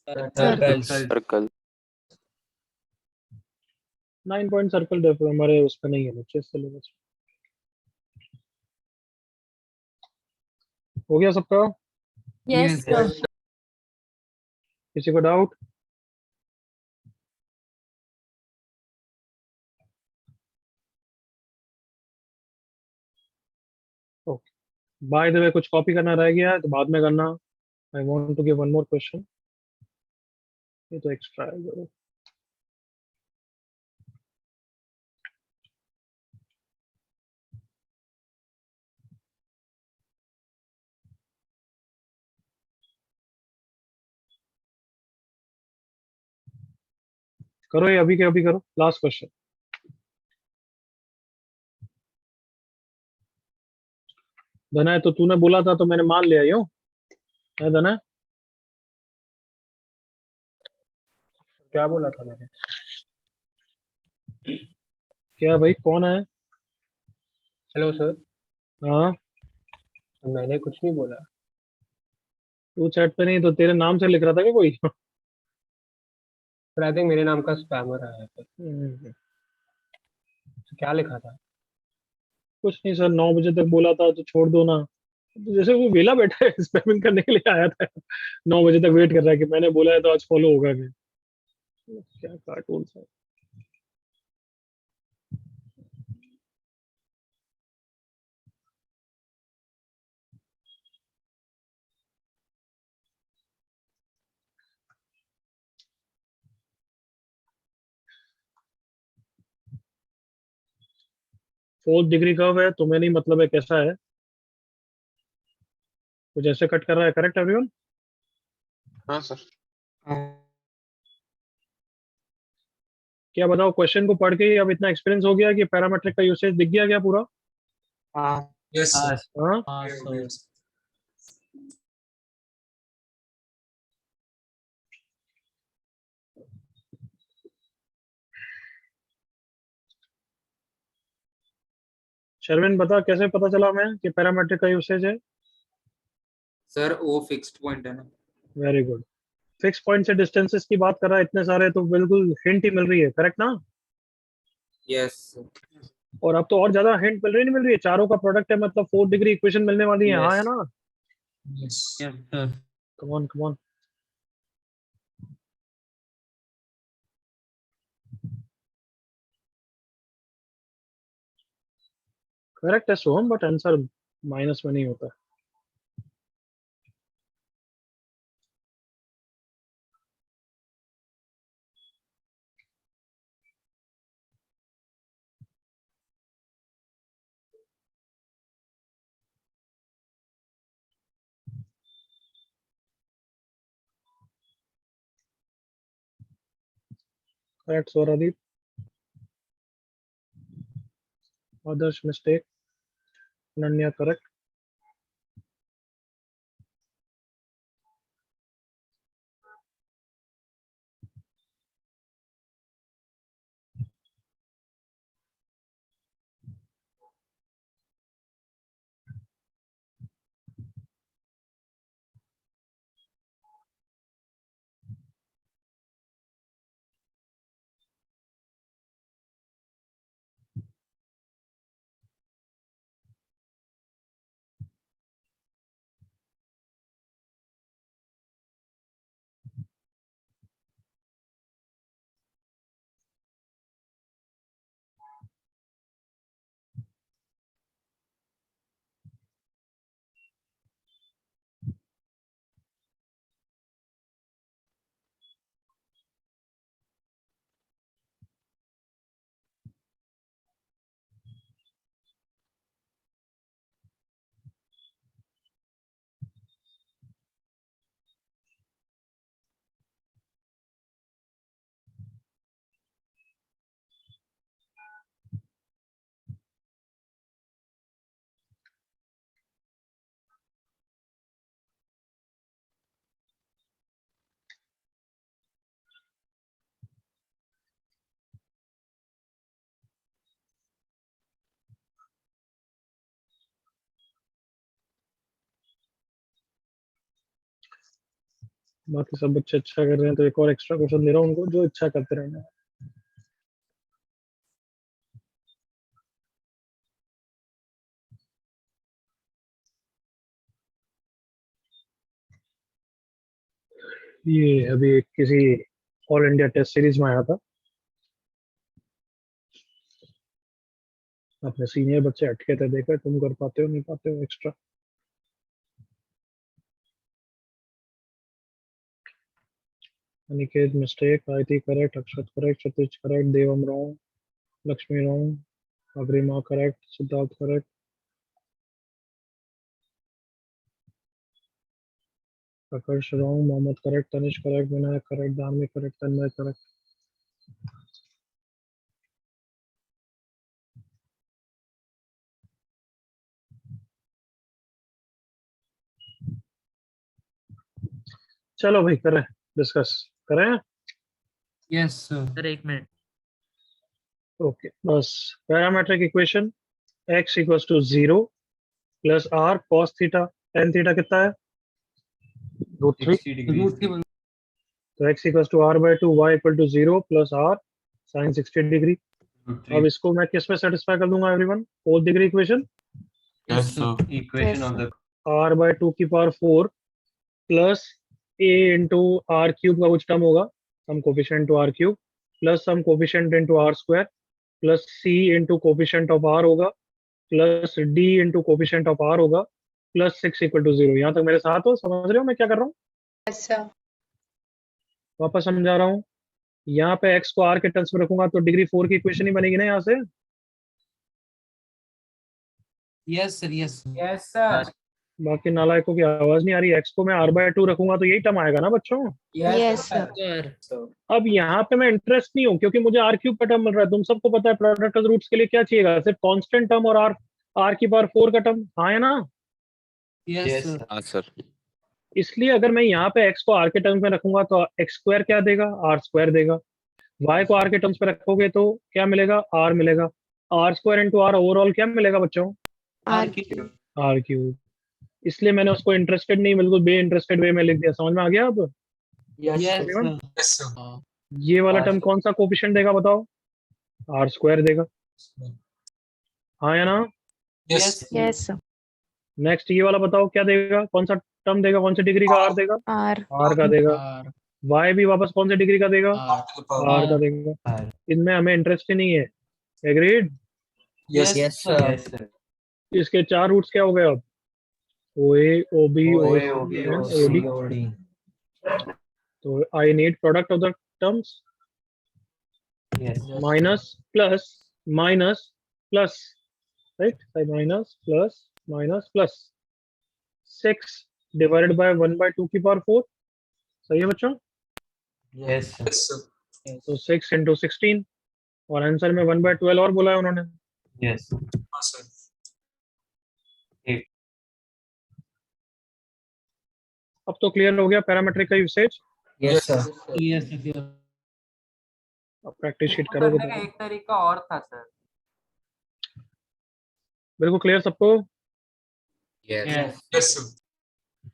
सर्कल। 9 पॉइंट सर्कल हमारे उस पर नहीं है बच्चे, सिलेबस। हो गया सबका? Yes, sir. किसी को doubt? Okay, by the way कुछ कॉपी करना रह गया है तो बाद में करना। I want to give one more question, ये तो एक्स्ट्रा है जरूर। करो ये अभी के अभी करो, लास्ट क्वेश्चन। धना तो तूने बोला था तो मैंने मान लिया यूं है धना। क्या बोला था मैंने? क्या भाई कौन है? Hello sir. हाँ मैंने कुछ नहीं बोला। तू चैट पे नहीं तो तेरे नाम से लिख रहा था क्या कोई? सर आई थिंक मेरे नाम का स्पैमर आया है सर। क्या लिखा था? कुछ नहीं सर, 9 बजे तक बोला था तो छोड़ दो ना। तो जैसे वो वेला बैठा है स्पैमिंग करने के लिए आया था, 9 बजे तक वेट कर रहा है कि मैंने बोला है तो आज फॉलो होगा क्या? क्या कार्टून था। फोर्थ डिग्री कर्व है, तुम्हें नहीं मतलब है कैसा है? कुछ ऐसे कट कर रहा है, करेक्ट एवरीवन? हाँ सर। क्या बताओ, क्वेश्चन को पढ़ के ही अब इतना एक्सपीरियंस हो गया कि पैरामेट्रिक का यूसेज दिख गया क्या पूरा? Yes, sir. हाँ हाँ सर। शर्विन बता कैसे पता चला मैं कि पैरामेट्रिक का यूसेज है? सर वो फिक्स्ड पॉइंट है ना। Very good. फिक्स पॉइंट से डिस्टेंसेस की बात कर रहा है इतने सारे, तो बिल्कुल हिंट ही मिल रही है, करेक्ट ना? यस। और अब तो और ज्यादा हिंट मिल रही नहीं मिल रही है, चारों का प्रोडक्ट है मतलब 4 डिग्री इक्वेशन मिलने वाली है। हाँ है यस। ना? Yes. Yes, sir. Come on come on. Correct है सोहम, बट आंसर माइनस में नहीं होता। करेक्ट स्वरादीप। आदर्श मिस्टेक। अनन्या करेक्ट। बाकी सब बच्चे अच्छा कर रहे हैं तो एक और एक्स्ट्रा क्वेश्चन दे रहा हूँ उनको, जो इच्छा करते रहना। ये अभी किसी ऑल इंडिया टेस्ट सीरीज में आया था, अपने सीनियर बच्चे अटके थे, देखा तुम कर पाते हो नहीं पाते हो extra. Aniket mistake, Aayati correct, Akshat correct, Satish correct, Devam wrong, Lakshmi wrong, Agrima correct, Siddharth correct, Prakash wrong, Mohammad correct, Tanish correct, Vinayak correct, Dharmik correct, Tanmay correct. चलो भाई करें, डिस्कस करें। Yes sir. सर 1 मिनट। ओके बस parametric equation x equals to 0 plus r cos theta tan theta कितना है √3, 60 degrees. तो x equals to r by 2 y equal to 0 plus r sin 60 degree. अब इसको मैं किस में सेटिस्फाई कर दूंगा everyone? 4th degree equation, Yes, sir. Equation of the r by 2 की power 4 plus a into R cube का कुछ टर्म होगा, some coefficient to R cube plus some coefficient into R square plus c into coefficient of r होगा plus d into coefficient of r होगा प्लस 6 इक्वल टू 0। यहाँ तक मेरे साथ हो? समझ रहे हो मैं क्या कर रहा हूँ? Yes, sir. वापस समझा रहा हूँ। यहाँ पे x को r के टर्म्स में रखूंगा तो डिग्री 4 की इक्वेशन ही बनेगी ना यहाँ से। Yes sir. Yes yes sir. बाकी नालायकों की आवाज नहीं आ रही। x को मैं r by 2 रखूंगा तो यही टर्म आएगा ना बच्चों। Yes, sir. अब यहाँ पे मैं इंटरेस्ट नहीं हूँ क्योंकि मुझे r क्यूब का टर्म मिल रहा है। तुम सबको पता है प्रोडक्ट ऑफ रूट्स के लिए क्या चाहिएगा? सिर्फ कांस्टेंट टर्म और r की पावर 4 का टर्म। हाँ है ना? Yes sir. हाँ सर। इसलिए अगर मैं यहाँ पे x को r के टर्म्स में रखूंगा तो x स्क्वायर क्या देगा? r स्क्वायर देगा। y को r के टर्म्स में रखोगे तो क्या मिलेगा? r मिलेगा। r square into r overall क्या मिलेगा बच्चों? r cube. इसलिए मैंने उसको इंटरेस्टेड नहीं बिल्कुल बे इंटरेस्टेड वे में लिख दिया। समझ में आ गया अब? Yes Yes, sir. ये वाला टर्म कौन सा कोफिशिएंट देगा बताओ? r स्क्वायर देगा। हाँ या ना? Yes. Yes, sir. नेक्स्ट ये वाला बताओ क्या देगा? कौन सा टर्म देगा? कौन सी डिग्री का r देगा? R. r का देगा। R, y भी वापस कौन सी डिग्री का देगा? R, To the power. r का देगा। इनमें हमें इंटरेस्ट ही नहीं है। एग्रीड? Yes. Yes sir. इसके 4 रूट्स क्या हो गए अब? OA, OB, OC and OD। तो I need product of the terms minus plus minus plus, right? Minus plus minus plus 6 divided by 1 by 2 की पावर 4। सही है बच्चों? Yes, sir. तो 6 into 16 और आंसर में 1 by 12 और बोला है उन्होंने। Yes. हाँ, sir. अब तो क्लियर हो गया पैरामीट्रिक का usage. Yes sir. Yes sir. अब प्रैक्टिस शीट इसको करोगे करने का तो एक तरीका और था सर। बिल्कुल क्लियर सबको? Yes Yes, sir.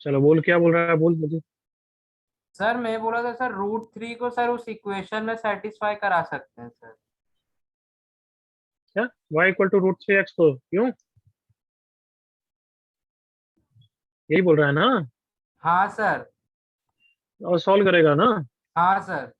चलो बोल, क्या बोल रहा है? बोल मुझे। सर मैं बोला था सर √3 को सर उस इक्वेशन में सेटिस्फाई करा सकते हैं सर। क्या y इक्वल टू √3x को क्यों? यही बोल रहा है ना? हाँ सर। और सॉल्व करेगा ना? हाँ सर।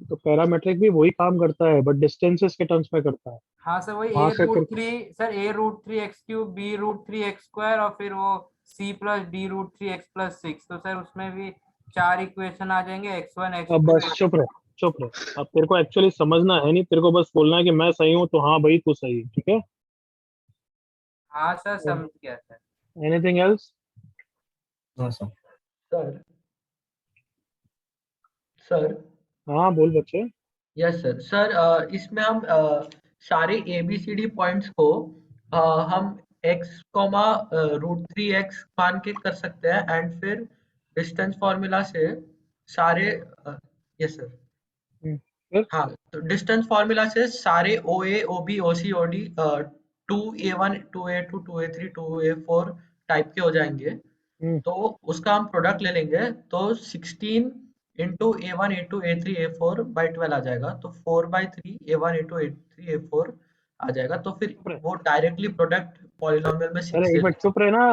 तो पैरामेट्रिक भी वही काम करता है बट डिस्टेंसेस के टर्म्स में करता है। हाँ सर वही हाँ a हाँ, √3 सर a√3x3 b√3x² और फिर वो c + d√3x+6। तो सर उसमें भी 4 इक्वेशन आ जाएंगे x1 अब x2 बस चुप रहे, चुप रहे। अब तेरे को एक्चुअली समझना है नहीं, तेरे को बस बोलना है कि मैं सही हूँ तो हाँ भाई तू सही है, ठीक है? हाँ सर समझ गया sir. Anything else? No sir. Sir sir हाँ बोल बच्चे। Yes sir. सर इसमें हम सारे ABCD पॉइंट्स को हम x, √3x मान के कर सकते हैं एंड फिर डिस्टेंस फॉर्मूला से सारे यस सर फिर? हाँ, तो डिस्टेंस फॉर्मूला से सारे OA, OB, OC, OD 2A1, 2A2, 2A3, 2A4 type के हो जाएंगे। तो उसका हम प्रोडक्ट ले लेंगे तो 16 into A1, A2, A3, A4 by 12 आ जाएगा। तो 4/3 A1, A2, A3, A4 आ जाएगा। तो फिर वो डायरेक्टली प्रोडक्ट पॉलिनोमियल में 6 अरे से एक मिनट चुप रहे ना।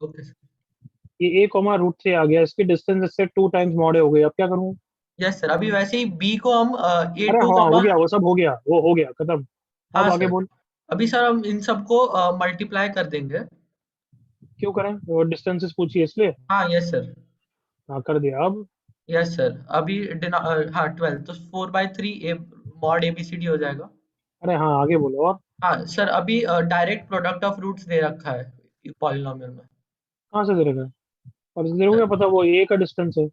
Okay sir. ये a कॉमा रूट 3 आ गया, इसकी डिस्टेंस इससे 2 टाइम्स मॉड हो गई, अब क्या करूँ? यस सर, अभी वैसे ही बी को हम अरे A2 हाँ, हो कॉमा, गया, वो सब हो गया, वो हो गया खत्म। अब हाँ आगे सर, बोल। अभी सर हम इन सबको मल्टीप्लाई कर देंगे। क्यों करें? वो डिस्टेंसेस पूछिए इसलिए। हाँ यस सर, हाँ कर दिया। अब यस सर, अभी हाँ 12 तो 4/3 ए मॉड ABCD हो जाएगा। अरे हाँ, आगे बोलो। और हाँ सर, अभी डायरेक्ट प्रोडक्ट ऑफ रूट्स दे रखा है पॉलिनोमियल में। कहाँ से दे रखा है? और तेरे को क्या पता वो a का डिस्टेंस है?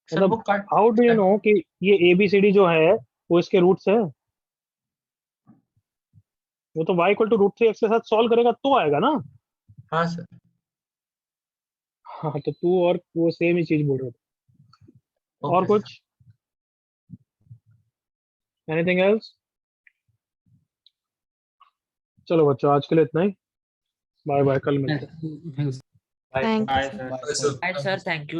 सर वो मतलब cut, how do you know कि ये ABCD जो है वो इसके रूट्स है? वो तो y equal to root 3x के साथ सॉल्व करेगा तो आएगा ना। हाँ सर, हाँ तो तू और वो सेम ही चीज बोल रहे थे। और ओके सर। कुछ? Anything else? चलो बच्चों, आज के लिए इतना ही। बाय बाय, कल मिलते हैं। Thank you. Bye, sir. sir. Right, sir, thank you.